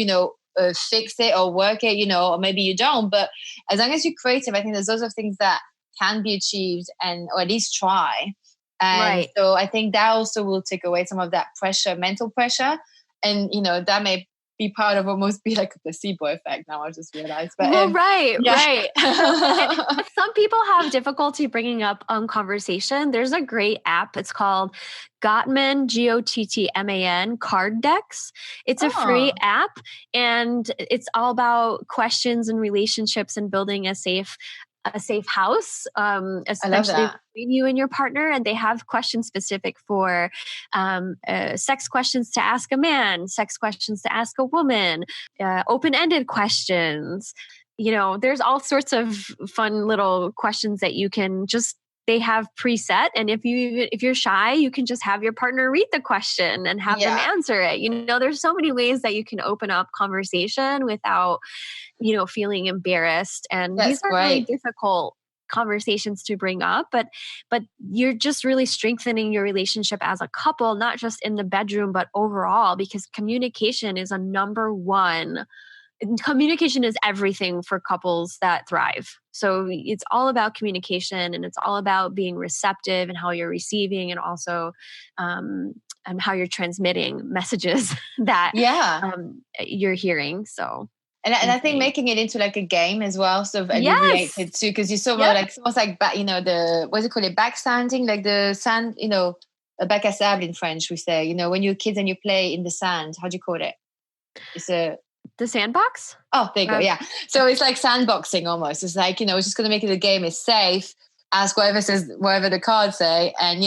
fix it or work it, or maybe you don't. But as long as you're creative, I think there's lots of things that can be achieved or at least try. And so I think that also will take away some of that pressure, mental pressure. And, that may be part of almost be like a placebo effect now, I just realized. But,
right. Some people have difficulty bringing up conversation. There's a great app. It's called Gottman, Gottman, Card Decks. It's a free app, and it's all about questions and relationships and building a safe house, especially between you and your partner. And they have questions specific for sex questions to ask a man, sex questions to ask a woman, open-ended questions. There's all sorts of fun little questions that you can just they have preset. And if you're shy, you can just have your partner read the question and have them answer it. There's so many ways that you can open up conversation without, feeling embarrassed. And these are really difficult conversations to bring up, but you're just really strengthening your relationship as a couple, not just in the bedroom, but overall, because communication is a number one. Communication is everything for couples that thrive. So it's all about communication, and it's all about being receptive and how you're receiving, and also and how you're transmitting messages that you're hearing. So.
And I think making it into like a game as well, sort of alleviates it too, because you sort of like it's almost like the what's it called, it backstanding, like the sand, a bac à sable in French we say. When you're kids and you play in the sand, how do you call it? It's
the sandbox.
Oh, there you go. Yeah, so it's like sandboxing almost. It's like it's just going to make it a game. It's safe. Ask whatever the cards say, and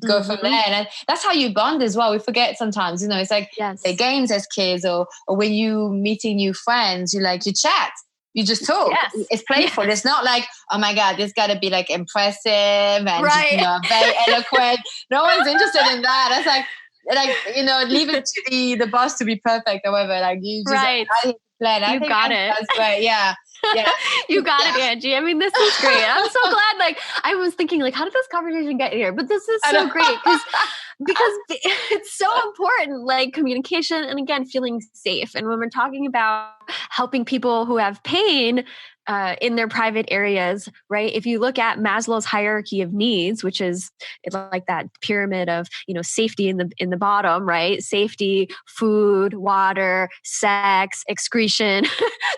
go from there. And that's how you bond as well. We forget sometimes, it's like the games as kids, or when you meeting new friends, you chat, you just talk. It's playful. It's not like, oh my God, this got to be like impressive and just, very eloquent. No one's interested in that. That's like leave it to the boss to be perfect or whatever. Like you just
you got it.
That's great. Yeah.
You got it, Angie. I mean, this is great. I'm so glad. I was thinking, how did this conversation get here? But this is so great because it's so important, communication, and again, feeling safe. And when we're talking about helping people who have pain in their private areas, right? If you look at Maslow's hierarchy of needs, which is it's like that pyramid of safety in the bottom, right? Safety, food, water, sex, excretion.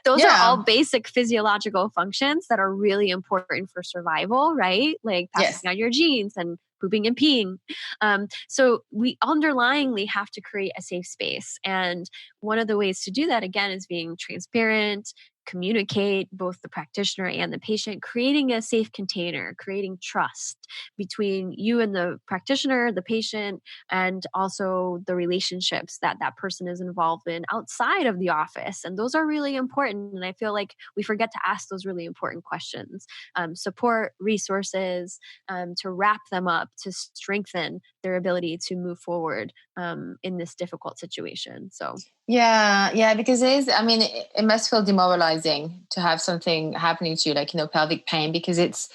Those are all basic physiological functions that are really important for survival, right? Like passing out your genes and pooping and peeing. So we underlyingly have to create a safe space. And one of the ways to do that, again, is being transparent, communicate, both the practitioner and the patient, creating a safe container, creating trust between you and the practitioner, the patient, and also the relationships that person is involved in outside of the office. And those are really important. And I feel like we forget to ask those really important questions. Support, resources, to wrap them up, to strengthen their ability to move forward in this difficult situation. So
because it must feel demoralizing to have something happening to you, like pelvic pain, because it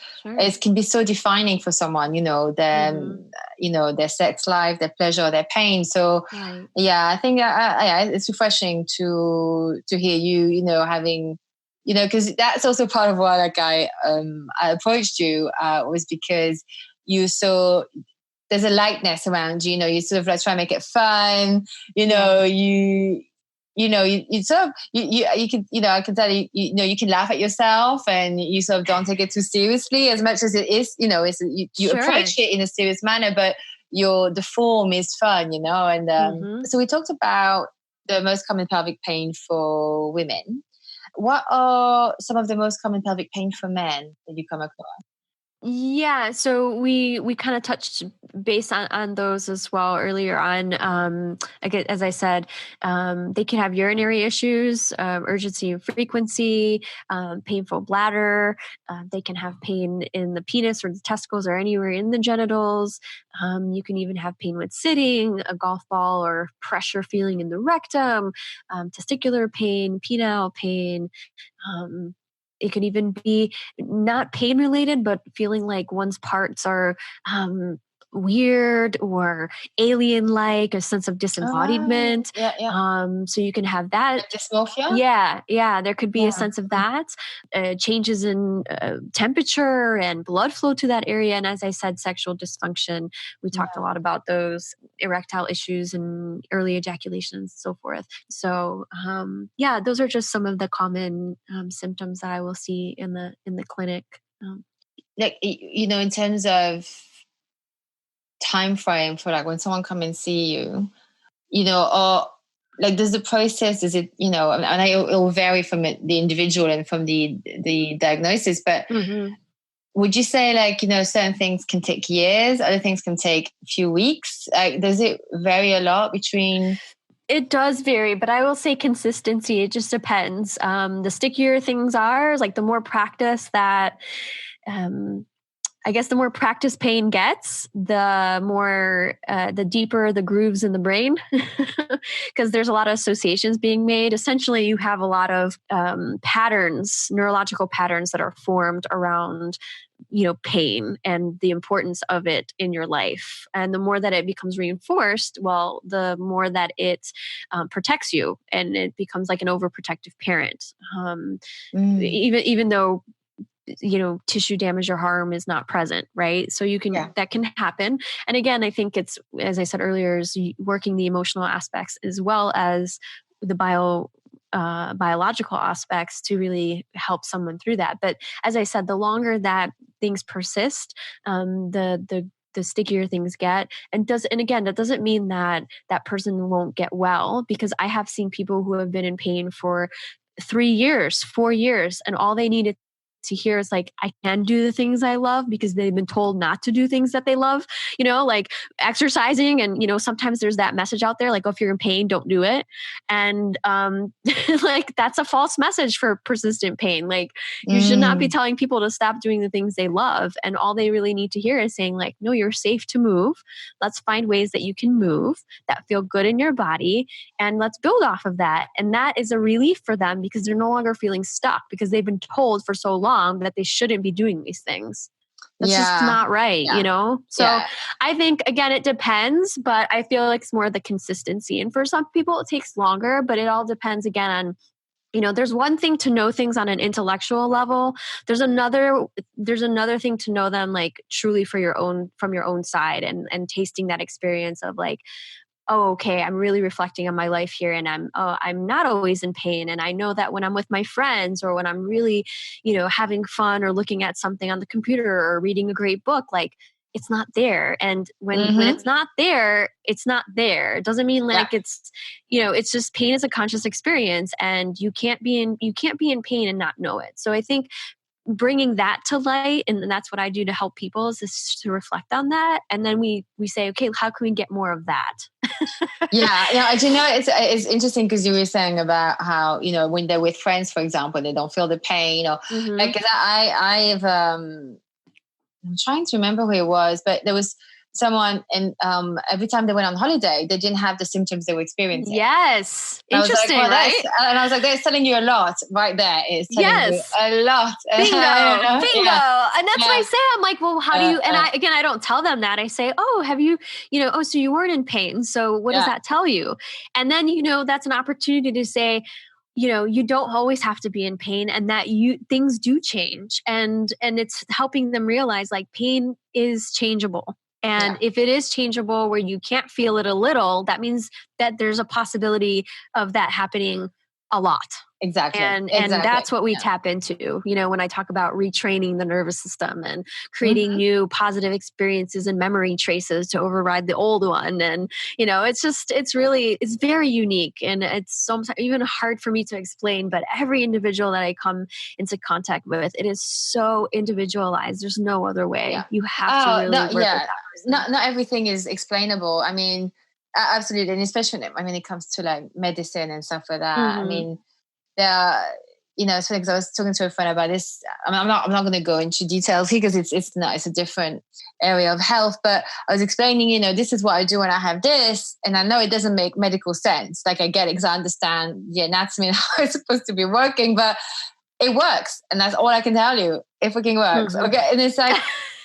can be so defining for someone, their sex life, their pleasure, their pain. So I think it's refreshing to hear you having, because that's also part of why I approached you was because you saw there's a lightness around you, you sort of try and make it fun, you sort of, you can, I can tell you, you can laugh at yourself and you sort of don't take it too seriously as much as it is, you approach it in a serious manner, but the form is fun, and so we talked about the most common pelvic pain for women. What are some of the most common pelvic pain for men that you come across?
Yeah, so we kind of touched base on those as well earlier on. As I said, they can have urinary issues, urgency and frequency, painful bladder. They can have pain in the penis or the testicles or anywhere in the genitals. You can even have pain with sitting, a golf ball or pressure feeling in the rectum, testicular pain, penile pain. It could even be not pain related, but feeling like one's parts are weird or alien-like, a sense of disembodiment. So you can have that.
Like dysmorphia?
Yeah. There could be a sense of that. Changes in temperature and blood flow to that area. And as I said, sexual dysfunction. We talked a lot about those erectile issues and early ejaculation and so forth. So those are just some of the common symptoms that I will see in the clinic.
In terms of time frame for when someone come and see you, or does the process, is it, and it will vary from the individual and from the diagnosis, but would you say certain things can take years, other things can take a few weeks? Does it vary a lot between?
It does vary, but I will say consistency. It just depends. The stickier things are, the more practice that I guess the more practice pain gets, the deeper the grooves in the brain, because there's a lot of associations being made. Essentially, you have a lot of patterns, neurological patterns that are formed around, pain and the importance of it in your life. And the more that it becomes reinforced, well, the more that it protects you, and it becomes like an overprotective parent. Even though tissue damage or harm is not present, right? So that can happen. And again, I think it's, as I said earlier, is working the emotional aspects as well as the biological aspects to really help someone through that. But as I said, the longer that things persist, the stickier things get. And again, that doesn't mean that that person won't get well, because I have seen people who have been in pain for 3 years, 4 years, and all they needed to hear is like, I can do the things I love, because they've been told not to do things that they love, like exercising. And, sometimes there's that message out there, like, oh, if you're in pain, don't do it. And like, that's a false message for persistent pain. Like, you should not be telling people to stop doing the things they love. And all they really need to hear is saying like, no, you're safe to move. Let's find ways that you can move that feel good in your body. And let's build off of that. And that is a relief for them, because they're no longer feeling stuck, because they've been told for so long that they shouldn't be doing these things. That's just not right, So I think, again, it depends, but I feel like it's more the consistency. And for some people, it takes longer, but it all depends again on, there's one thing to know things on an intellectual level. There's another thing to know them like truly from your own side, and tasting that experience of like, oh, okay, I'm really reflecting on my life here, and I'm not always in pain. And I know that when I'm with my friends, or when I'm really, having fun, or looking at something on the computer, or reading a great book, like, it's not there. And when it's not there, it's not there. It doesn't mean like it's, it's just pain is a conscious experience, and you can't be in pain and not know it. So I think bringing that to light, and that's what I do to help people, is just to reflect on that. And then we say, okay, how can we get more of that?
It's interesting, because you were saying about how, when they're with friends, for example, they don't feel the pain, or like, cause I'm trying to remember who it was, but there was someone, and every time they went on holiday, they didn't have the symptoms they were experiencing.
Yes. Interesting, right?
And I was like, they're telling you a lot right there. It's telling you a lot.
Bingo. Yeah. And that's why I say, I'm like, well, how do you, and I don't tell them that. I say, oh, have you, so you weren't in pain. So what does that tell you? And then, that's an opportunity to say, you don't always have to be in pain, and that things do change. And it's helping them realize like pain is changeable. And if it is changeable where you can't feel it a little, that means that there's a possibility of that happening a lot.
Exactly.
And that's what we tap into, when I talk about retraining the nervous system and creating new positive experiences and memory traces to override the old one. And, it's very unique, and it's sometimes even hard for me to explain, but every individual that I come into contact with, it is so individualized. There's no other way. Yeah. You have to really work with that person.
Not everything is explainable. I mean, absolutely. And especially when it comes to like medicine and stuff like that. I mean, so because I was talking to a friend about this. I'm not going to go into details here, because it's a different area of health. But I was explaining, this is what I do when I have this, and I know it doesn't make medical sense. Like, I get it, because I understand the anatomy and how it's supposed to be working, but it works, and that's all I can tell you. It freaking works. Okay, and it's like.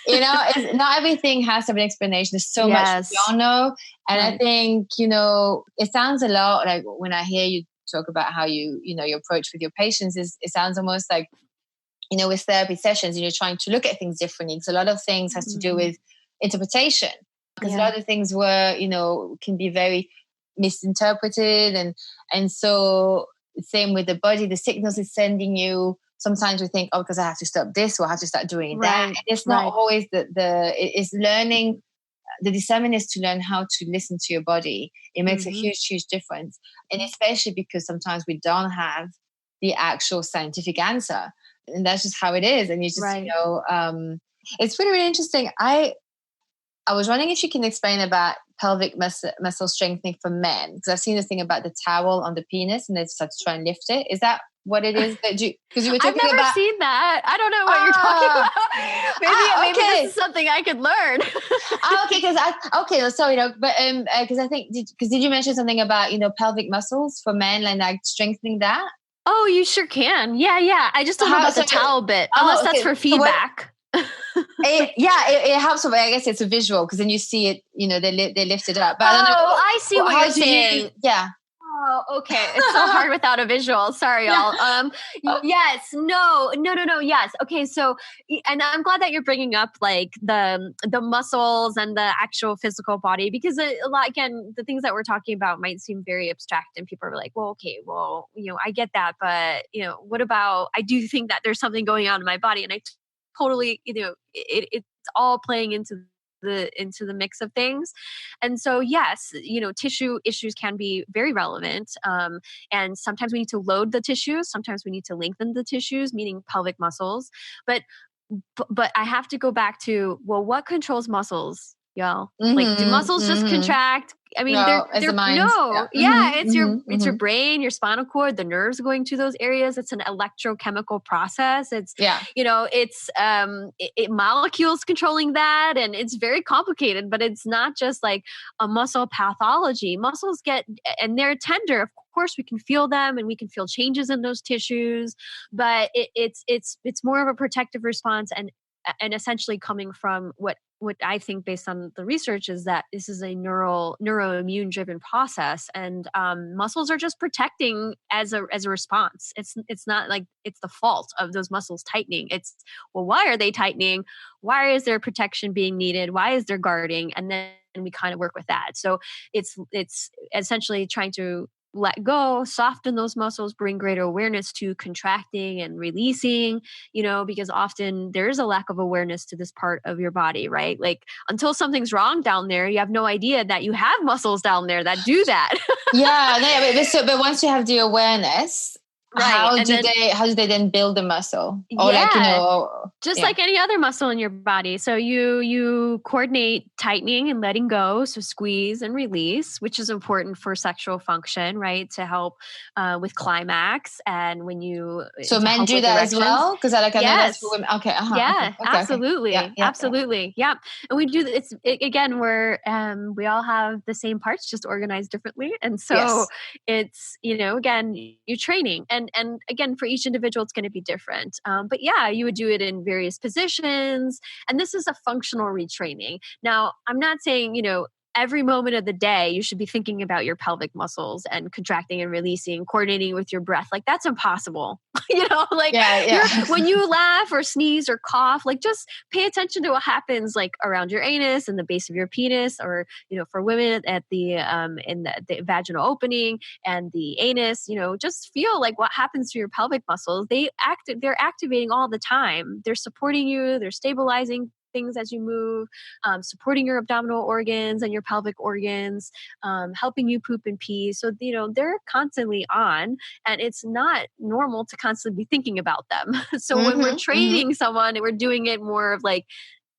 Not everything has to have an explanation. There's so much we don't know. And I think, it sounds a lot like when I hear you talk about how your approach with your patients it sounds almost like, with therapy sessions, and you're trying to look at things differently. Because a lot of things has to do with interpretation. Because a lot of things can be very misinterpreted. And so same with the body, the signals it's sending you. Sometimes we think, oh, because I have to stop this, or I have to start doing that. And it's not always it's learning. The discernment is to learn how to listen to your body. It makes a huge, huge difference. And especially because sometimes we don't have the actual scientific answer. And that's just how it is. And you just, it's really, really interesting. I was wondering if you can explain about pelvic muscle strengthening for men, because I've seen this thing about the towel on the penis and they start to try and lift it. Is that what it is that because you were
I've
talking
never
about.
seen that. I don't know what you're talking about. Maybe
Okay.
this is something I could learn.
Okay, sorry, no, but because I think did you mention something about pelvic muscles for men and like strengthening that?
Oh, you sure can. Yeah. I just don't know about the towel bit, unless that's for feedback.
It helps. I guess it's a visual because then you see it. They lift it up. But I don't know.
I see what you're saying.
Yeah.
Oh, okay. It's so hard without a visual. Sorry, y'all. Yes. No. Yes. Okay. So, and I'm glad that you're bringing up like the muscles and the actual physical body, because a lot, again, the things that we're talking about might seem very abstract, and people are like, well, okay, well, I get that, but what about? I do think that there's something going on in my body, and I totally, it's all playing into the mix of things. And so, yes, tissue issues can be very relevant. And sometimes we need to load the tissues. Sometimes we need to lengthen the tissues, meaning pelvic muscles. But I have to go back to, well, what controls muscles, y'all? Like, do muscles just contract? I mean, it's your brain, your spinal cord, the nerves going to those areas. It's an electrochemical process. It's molecules controlling that, and it's very complicated. But it's not just like a muscle pathology. Muscles and they're tender. Of course, we can feel them, and we can feel changes in those tissues. But it's more of a protective response, and essentially coming from what I think, based on the research, is that this is a neuroimmune driven process, and muscles are just protecting as a response. It's not like it's the fault of those muscles tightening. It's, well, why are they tightening? Why is there protection being needed? Why is there guarding? And then we kind of work with that. So it's essentially trying to let go, soften those muscles, bring greater awareness to contracting and releasing, because often there is a lack of awareness to this part of your body, right? Like, until something's wrong down there, you have no idea that you have muscles down there that do that.
But once you have the awareness, right, how do they then build the muscle? Or
like any other muscle in your body. So you coordinate tightening and letting go. So squeeze and release, which is important for sexual function, right? To help with climax. And when
men do that as well? Because I know that's for women. Okay.
Absolutely.
Okay.
Absolutely. Yeah. And we do again, we all have the same parts, just organized differently. And so it's, again, you're training. And again, for each individual, it's going to be different. But yeah, you would do it in various positions. And this is a functional retraining. Now, I'm not saying, every moment of the day, you should be thinking about your pelvic muscles and contracting and releasing, coordinating with your breath. Like, that's impossible. When you laugh or sneeze or cough, like, just pay attention to what happens, like, around your anus and the base of your penis, or, for women at the, in the vaginal opening and the anus, just feel like what happens to your pelvic muscles. They're activating all the time. They're supporting you. They're stabilizing things as you move, supporting your abdominal organs and your pelvic organs, helping you poop and pee. So, they're constantly on, and it's not normal to constantly be thinking about them. So when we're training someone, we're doing it more of like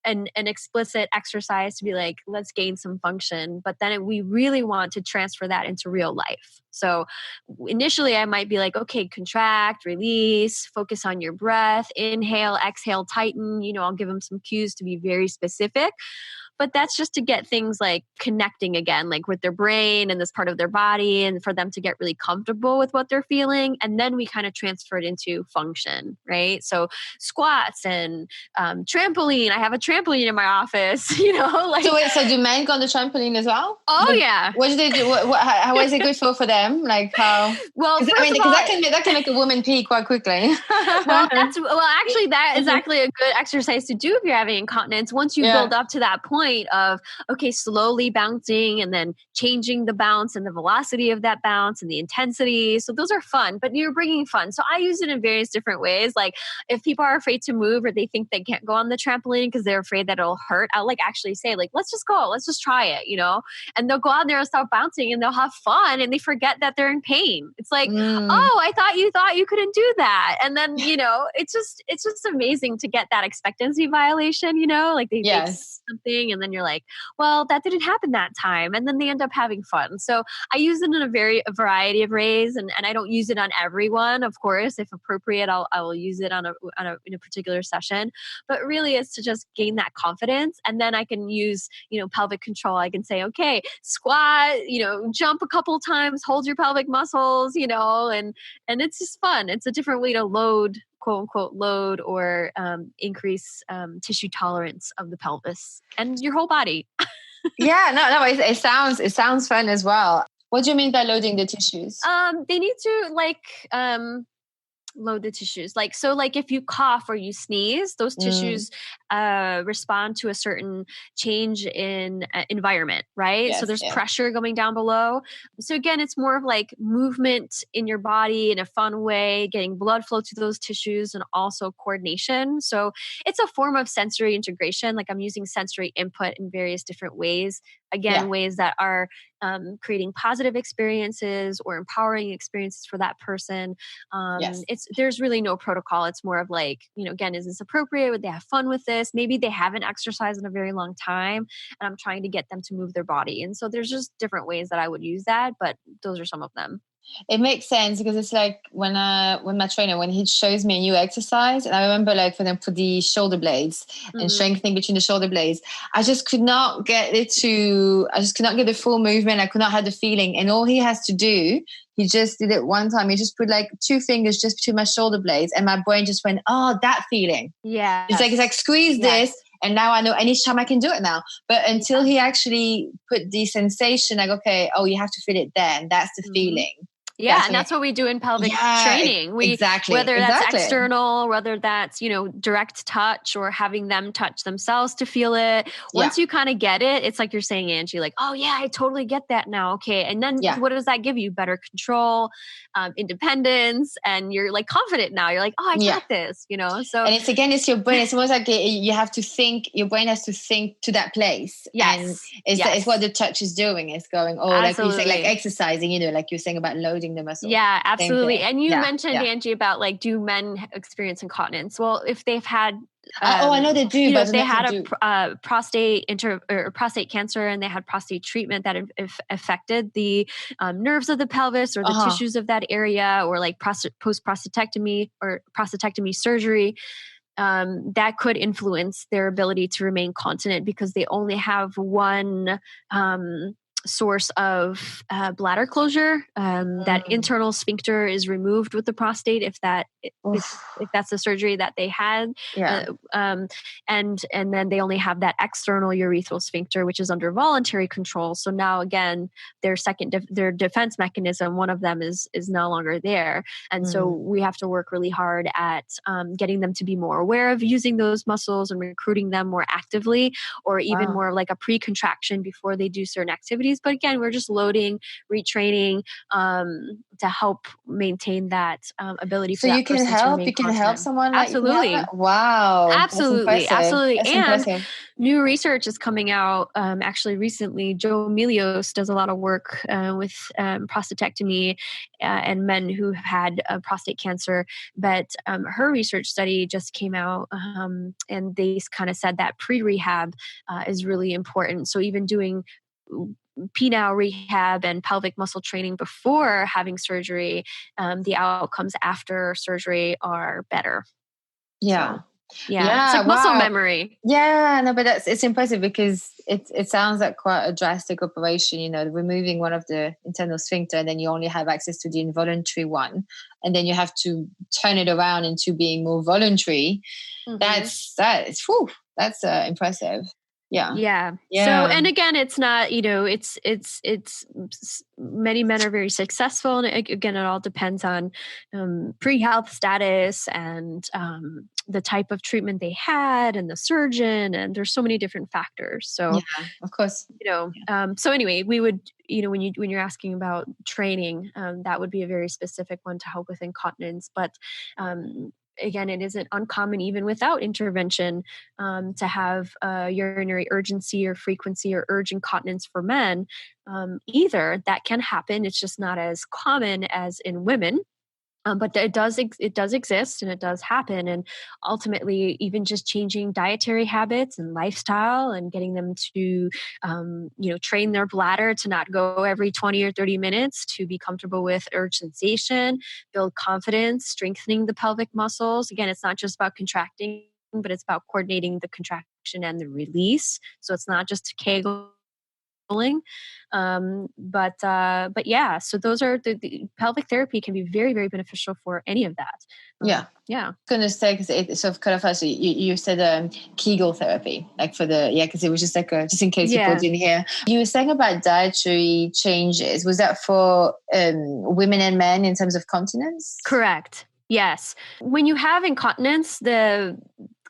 an explicit exercise to be like, let's gain some function. But then we really want to transfer that into real life. So initially I might be like, okay, contract, release, focus on your breath, inhale, exhale, tighten. I'll give them some cues to be very specific. But that's just to get things like connecting again, like with their brain and this part of their body, and for them to get really comfortable with what they're feeling. And then we kind of transfer it into function, right? So squats and trampoline. I have a trampoline in my office, So
do men go on the trampoline as well?
Oh, yeah.
What do they do? How is it good for them? Like how?
Well,
because that can make a woman pee quite quickly.
Actually, that is actually a good exercise to do if you're having incontinence. Once you build up to that point of, okay, slowly bouncing and then changing the bounce and the velocity of that bounce and the intensity. So those are fun, but you're bringing fun. So I use it in various different ways. Like, if people are afraid to move, or they think they can't go on the trampoline because they're afraid that it'll hurt, I'll actually say, let's just go, let's just try it, and they'll go out there and start bouncing, and they'll have fun, and they forget that they're in pain. It's like, oh, I thought you couldn't do that. And then, it's just amazing to get that expectancy violation, like they fix something and then you're like, well, that didn't happen that time. And then they end up having fun. So I use it in a variety of ways, and I don't use it on everyone. Of course, if appropriate, I will use it in a particular session. But really, it's to just gain that confidence, and then I can use pelvic control. I can say, okay, squat, jump a couple times, hold your pelvic muscles, and it's just fun. It's a different way to load, quote unquote, load or increase tissue tolerance of the pelvis and your whole body.
Yeah, no, it sounds fun as well. What do you mean by loading the tissues?
They need to load the tissues. Like if you cough or you sneeze, those tissues respond to a certain change in environment, right?
Yes,
so there's pressure going down below. So again, it's more of like movement in your body in a fun way, getting blood flow to those tissues, and also coordination. So it's a form of sensory integration. Like I'm using sensory input in various different ways. Again, ways that are creating positive experiences or empowering experiences for that person. There's really no protocol. It's more of like, again, is this appropriate? Would they have fun with this? Maybe they haven't exercised in a very long time, and I'm trying to get them to move their body. And so there's just different ways that I would use that, but those are some of them.
It makes sense because it's like when my trainer, when he shows me a new exercise, and I remember like for the shoulder blades and strengthening between the shoulder blades, I just could not get the full movement. I could not have the feeling. And all he has to do, he just did it one time. He just put like 2 fingers just between my shoulder blades, and my brain just went, oh, that feeling.
Yeah.
It's like squeeze this. And now I know any time I can do it now. But until he actually put the sensation, like, okay, oh, you have to feel it then. That's the feeling.
Yeah, and that's what we do in pelvic training. Whether that's external, whether that's, direct touch or having them touch themselves to feel it. Once you kind of get it, it's like you're saying, Angie, like, oh yeah, I totally get that now. Okay. And then what does that give you? Better control, independence, and you're like confident now. You're like, oh, I got this, so.
And it's your brain. It's almost like you have to think, your brain has to think to that place.
Yes.
And it's what the touch is doing. It's going, like you say, like exercising, like you're saying about loading the muscle.
Yeah, absolutely. And you mentioned, Angie, about like, do men experience incontinence? Well, if they've had
I know they do. But
if they had a prostate cancer and they had prostate treatment that affected the nerves of the pelvis or the tissues of that area, or like post-prostatectomy or prostatectomy surgery, that could influence their ability to remain continent because they only have one source of bladder closure. That internal sphincter is removed with the prostate if that's the surgery that they had. And then they only have that external urethral sphincter, which is under voluntary control. So now again, their defense mechanism, one of them is no longer there. And so we have to work really hard at getting them to be more aware of using those muscles and recruiting them more actively, or even more like a pre-contraction before they do certain activities. But again, we're just loading, retraining to help maintain that ability for that person to remain continent.
You can help someone like
absolutely.
That? Wow.
Absolutely. Absolutely.
That's
and
impressive.
New research is coming out actually recently. Joe Milios does a lot of work with prostatectomy and men who have had prostate cancer. But her research study just came out and they kind of said that pre-rehab is really important. So even doing penile rehab and pelvic muscle training before having surgery, the outcomes after surgery are better.
Yeah.
So, it's like muscle memory.
Yeah, no, but it's impressive because it sounds like quite a drastic operation, removing one of the internal sphincter, and then you only have access to the involuntary one, and then you have to turn it around into being more voluntary. That's impressive. Yeah.
So, and again, it's not, it's many men are very successful. And again, it all depends on pre-health status and the type of treatment they had and the surgeon. And there's so many different factors. So,
of course,
so anyway, we would, when you're asking about training, that would be a very specific one to help with incontinence. But again, it isn't uncommon even without intervention to have urinary urgency or frequency or urge incontinence for men either. That can happen. It's just not as common as in women. But it does exist and it does happen. And ultimately, even just changing dietary habits and lifestyle and getting them to, train their bladder to not go every 20 or 30 minutes, to be comfortable with urge sensation, build confidence, strengthening the pelvic muscles. Again, it's not just about contracting, but it's about coordinating the contraction and the release. So it's not just Kegel. But yeah, so those are the pelvic therapy can be very, very beneficial for any of that.
Yeah.
I'm
going to say, because it sort of cut off us, you said Kegel therapy, like because it was just like just in case people didn't hear. You were saying about dietary changes. Was that for women and men in terms of continence?
Correct. Yes. When you have incontinence, the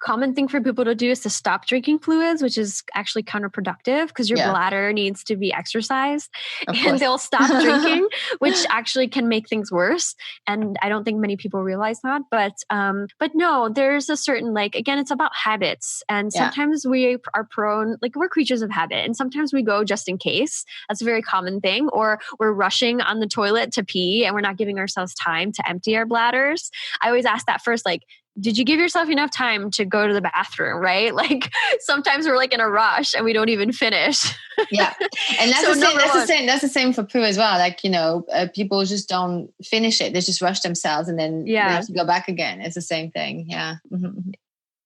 common thing for people to do is to stop drinking fluids, which is actually counterproductive because your bladder needs to be exercised, and they'll stop drinking, which actually can make things worse. And I don't think many people realize that, but no, there's a certain, again, it's about habits. And sometimes we are prone, we're creatures of habit. And sometimes we go just in case. That's a very common thing. Or we're rushing on the toilet to pee and we're not giving ourselves time to empty our bladders. I always ask that first, did you give yourself enough time to go to the bathroom, right? Sometimes we're in a rush and we don't even finish.
Yeah. And that's the same for poo as well. People just don't finish it. They just rush themselves and then they have to go back again. It's the same thing. Yeah. Mm-hmm.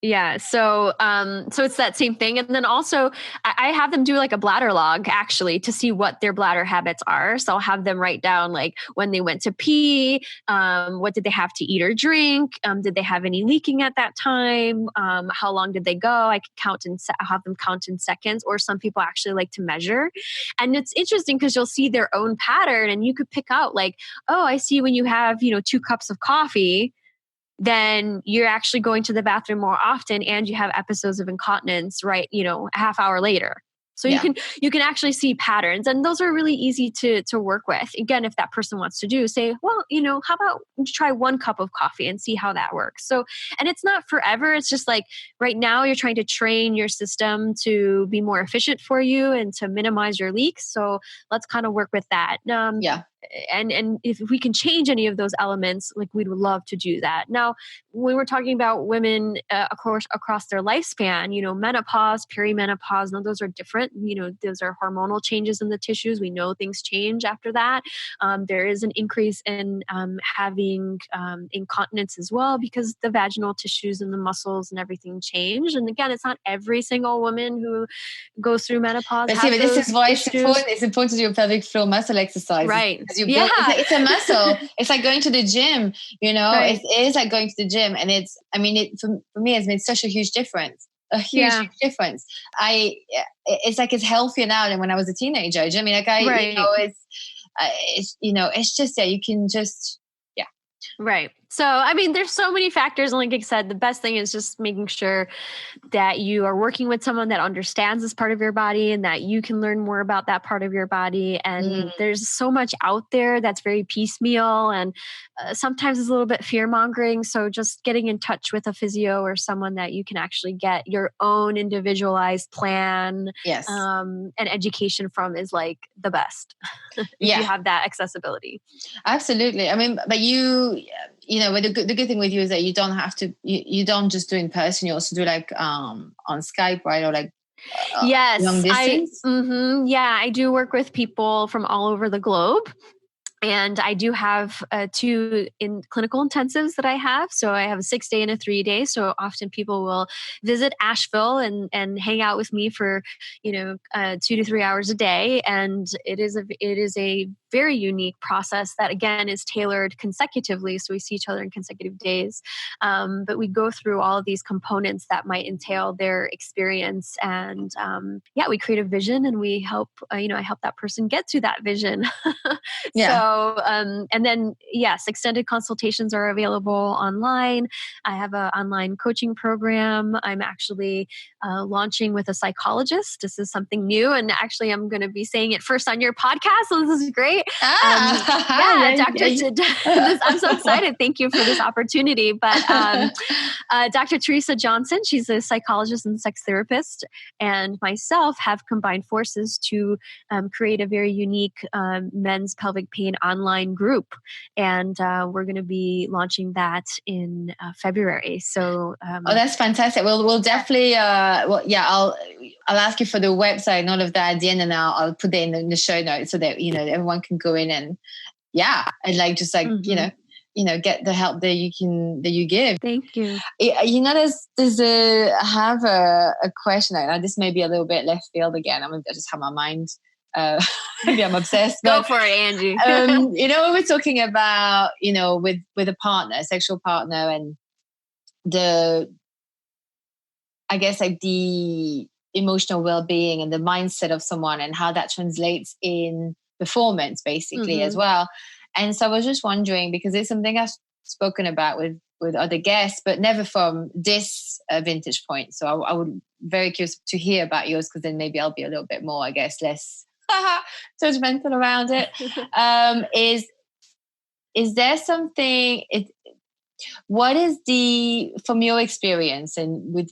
Yeah. So it's that same thing. And then also I have them do a bladder log actually to see what their bladder habits are. So I'll have them write down when they went to pee, what did they have to eat or drink? Did they have any leaking at that time? How long did they go? I can I'll have them count in seconds, or some people actually like to measure. And it's interesting because you'll see their own pattern and you could pick out oh, I see when you have, 2 cups of coffee, then you're actually going to the bathroom more often and you have episodes of incontinence, right? A half hour later. So you can actually see patterns, and those are really easy to work with. Again, if that person wants to say, well, how about try 1 cup of coffee and see how that works. So, and it's not forever. It's just right now you're trying to train your system to be more efficient for you and to minimize your leaks. So let's kind of work with that. And if we can change any of those elements, we would love to do that. Now, when we're talking about women, of course, across their lifespan, menopause, perimenopause, no, those are different. Those are hormonal changes in the tissues. We know things change after that. There is an increase in having incontinence as well because the vaginal tissues and the muscles and everything change. And again, it's not every single woman who goes through menopause.
But this is why it's important to do a pelvic floor muscle exercise.
Right.
It's a muscle. It's like going to the gym, Right. It is like going to the gym. And for me, it's made such a huge difference. A huge difference. It's healthier now than when I was a teenager. It's just, you can just,
Right. So, there's so many factors. And like I said, the best thing is just making sure that you are working with someone that understands this part of your body and that you can learn more about that part of your body. And there's so much out there that's very piecemeal and sometimes it's a little bit fear mongering. So just getting in touch with a physio or someone that you can actually get your own individualized plan and education from is the best. If you have that accessibility.
Absolutely. But but the good thing with you is that you don't have to, you don't just do in person, you also do on Skype, right? Or
yes,
long distance?
I do work with people from all over the globe. And I do have 2 in clinical intensives that I have. So I have a 6-day and a 3-day. So often people will visit Asheville and hang out with me for, 2 to 3 hours a day. And it is a very unique process that again is tailored consecutively. So we see each other in consecutive days. But we go through all of these components that might entail their experience. And we create a vision and we help, I help that person get to that vision. So, and then, extended consultations are available online. I have an online coaching program. I'm actually launching with a psychologist. This is something new. And actually, I'm going to be saying it first on your podcast. So this is great. Dr. I'm so excited. Thank you for this opportunity. But Dr. Teresa Johnson, she's a psychologist and sex therapist, and myself have combined forces to create a very unique men's pelvic pain online group, and we're going to be launching that in February. So,
oh, that's fantastic. We'll definitely, I'll ask you for the website and all of that at the end, and I'll put it in the show notes so that, everyone can go in and get the help that you give.
Thank you.
I have a question. This may be a little bit left field again. I just have my mind. Maybe I'm obsessed.
Go for it, Angie.
We were talking about, with a partner, sexual partner, and the emotional well-being and the mindset of someone and how that translates in performance, basically, as well. And so I was just wondering, because it's something I've spoken about with other guests, but never from this vantage point. So I would very curious to hear about yours, because then maybe I'll be a little bit more, less judgmental around it. Is there something? What is from your experience and with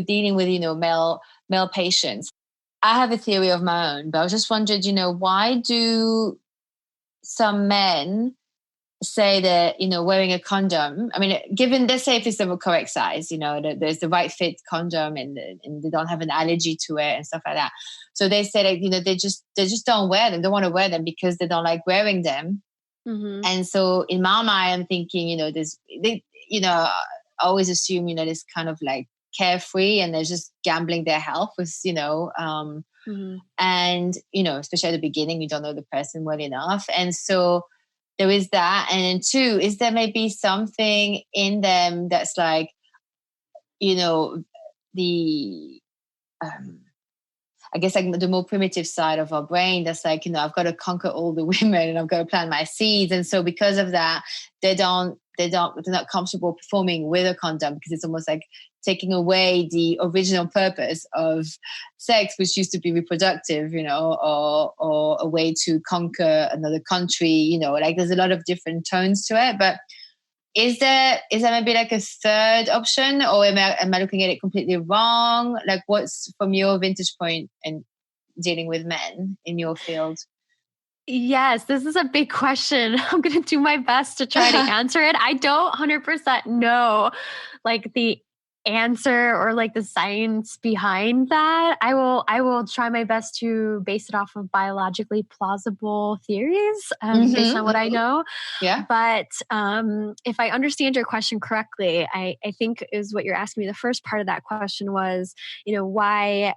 dealing with male patients? I have a theory of my own, but I was just wondering, why do some men say that, wearing a condom, given, let's say, if it's the correct size, there's the right fit condom and they don't have an allergy to it and stuff like that. So they say that, they just don't wear them, don't want to wear them because they don't like wearing them. And so in my mind, I'm thinking, I always assume, this kind of carefree, and they're just gambling their health with, and, especially at the beginning, you don't know the person well enough. And so there is that. And then two, is there maybe something in them that's the more primitive side of our brain that's I've got to conquer all the women and I've got to plant my seeds. And so because of that, they're not comfortable performing with a condom, because it's almost like taking away the original purpose of sex, which used to be reproductive, or a way to conquer another country, there's a lot of different tones to it. But is there maybe a third option, or am I looking at it completely wrong? What's from your vantage point and dealing with men in your field?
Yes, this is a big question. I'm going to do my best to try to answer it. I don't 100% know the answer or the science behind that. I will try my best to base it off of biologically plausible theories based on what I know.
Yeah.
But if I understand your question correctly, I think is what you're asking me. The first part of that question was, why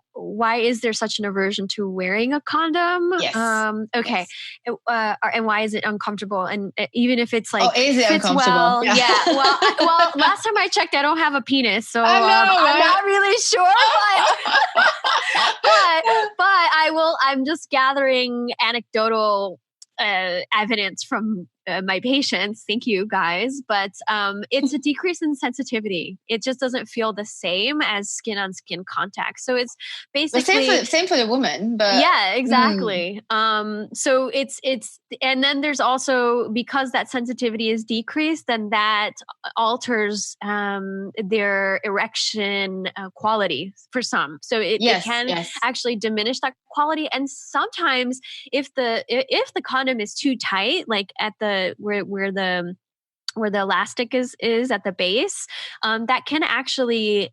is there such an aversion to wearing a condom?
Yes.
Okay. Yes. And why is it uncomfortable? And even if it's
is it
fits
uncomfortable?
Well, yeah. Well, last time I checked, I don't have a penis, so I'm not really sure. But I'm just gathering anecdotal evidence from my patients. Thank you, guys. But it's a decrease in sensitivity. It just doesn't feel the same as skin on skin contact. So it's basically
same for the woman. But
yeah, exactly. So it's and then there's also, because that sensitivity is decreased, then that alters their erection quality for some. So it can actually diminish that quality. And sometimes if the condom is too tight, at the where the elastic is at the base, that can actually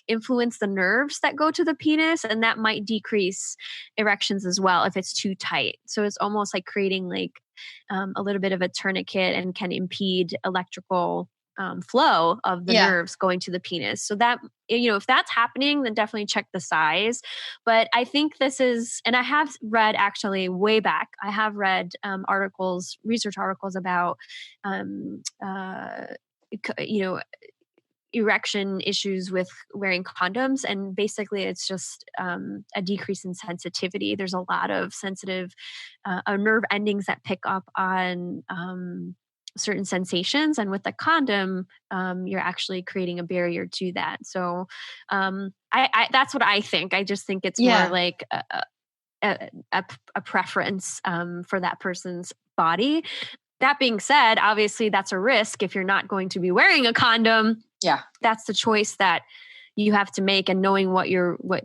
influence the nerves that go to the penis, and that might decrease erections as well if it's too tight. So it's almost like creating a little bit of a tourniquet, and can impede electrical flow of the nerves going to the penis. So that, if that's happening, then definitely check the size. But I think this is, and I have read actually way back, I have read research articles about, erection issues with wearing condoms. And basically it's just a decrease in sensitivity. There's a lot of sensitive nerve endings that pick up on certain sensations, and with the condom you're actually creating a barrier to that. So I that's what I think. I just think it's more like a preference for that person's body. That being said, obviously that's a risk if you're not going to be wearing a condom.
Yeah,
that's the choice that you have to make, and knowing what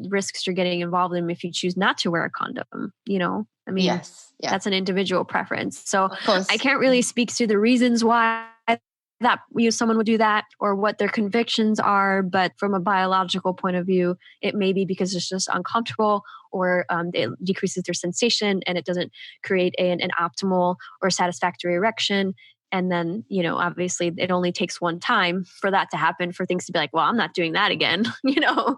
risks you're getting involved in if you choose not to wear a condom, I mean,
Yes. Yeah.
That's an individual preference. So
of course.
I can't really speak to the reasons why that someone would do that or what their convictions are. But from a biological point of view, it may be because it's just uncomfortable, or it decreases their sensation and it doesn't create an optimal or satisfactory erection. And then, obviously it only takes one time for that to happen, for things to be like, well, I'm not doing that again, So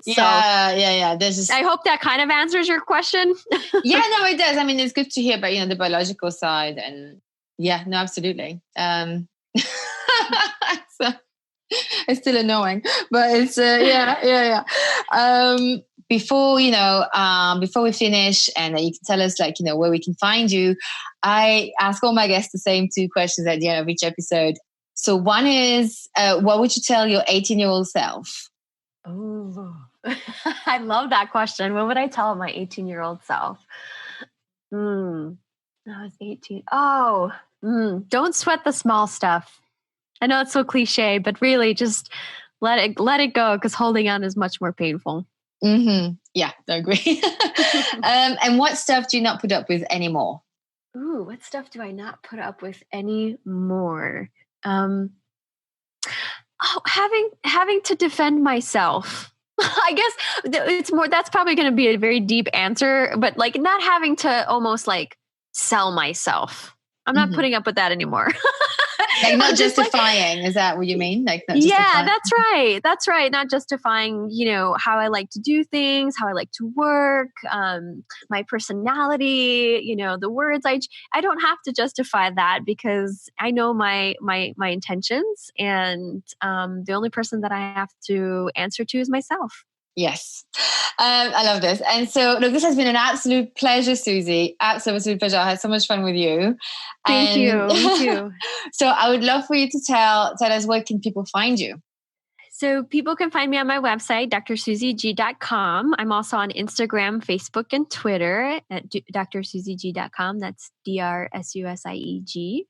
Yeah.
I hope that kind of answers your question.
Yeah, no, it does. I mean, it's good to hear about, the biological side, and yeah, no, absolutely. So, it's still annoying, but it's, yeah. Before we finish, and you can tell us where we can find you, I ask all my guests the same 2 questions at the end of each episode. So one is, what would you tell your 18-year-old self?
Oh, I love that question. What would I tell my 18-year-old self? I was 18. Don't sweat the small stuff. I know it's so cliche, but really just let it go, because holding on is much more painful.
Mm-hmm. Yeah, I agree. And what stuff do you not put up with anymore?
Ooh, what stuff do I not put up with anymore? Having to defend myself. I guess it's more, that's probably going to be a very deep answer, but not having to almost sell myself. I'm not putting up with that anymore.
Not justifying, is that what you mean? Not
yeah, that's right. Not justifying, how I like to do things, how I like to work, my personality, the words. I don't have to justify that, because I know my intentions, and the only person that I have to answer to is myself.
Yes. I love this. And so, look, this has been an absolute pleasure, Susie. Absolute pleasure. I had so much fun with you.
Thank you. Me too.
So I would love for you to tell us, where can people find you?
So people can find me on my website, drsusieg.com. I'm also on Instagram, Facebook, and Twitter at drsusieg.com. That's DRSUSIEG.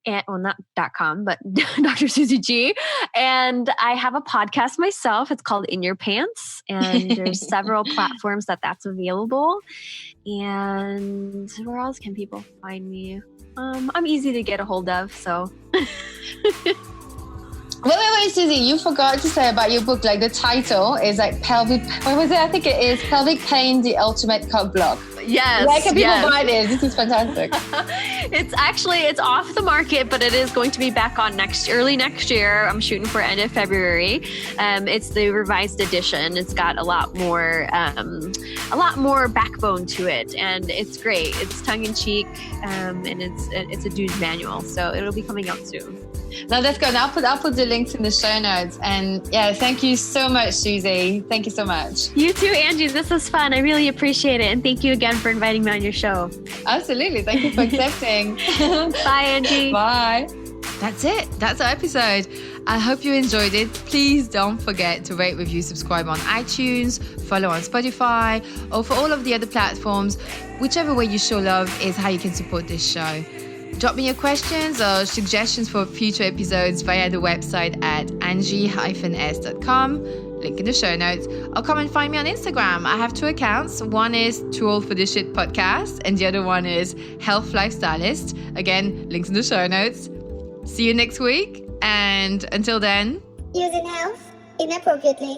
And, well, not .com, but Dr. Susie G. And I have a podcast myself. It's called In Your Pants. And there's several platforms that's available. And where else can people find me? I'm easy to get a hold of, so...
Wait, Susie, you forgot to say about your book, the title is pelvic, what was it? I think it is Pelvic Pain, the Ultimate Cock Block.
Yes.
Where can people buy this? This is fantastic.
It's off the market, but it is going to be back on early next year. I'm shooting for end of February. It's the revised edition. It's got a lot more backbone to it, and it's great. It's tongue in cheek, and it's a dude's manual, so it'll be coming out soon.
Now let's go. Now I'll put the links in the show notes. And yeah, thank you so much, Susie. Thank you so much.
You too, Angie. This was fun. I really appreciate it. And thank you again for inviting me on your show.
Absolutely. Thank you for accepting.
Bye, Angie.
Bye.
That's it. That's our episode. I hope you enjoyed it. Please don't forget to rate, review, subscribe on iTunes, follow on Spotify, or for all of the other platforms. Whichever way you show love is how you can support this show. Drop me your questions or suggestions for future episodes via the website at angie-s.com, link in the show notes, or come and find me on Instagram. I have 2 accounts. One is Too Old for This Shit Podcast, and the other one is Health Lifestylist. Again, links in the show notes. See you next week, and until then,
using health inappropriately.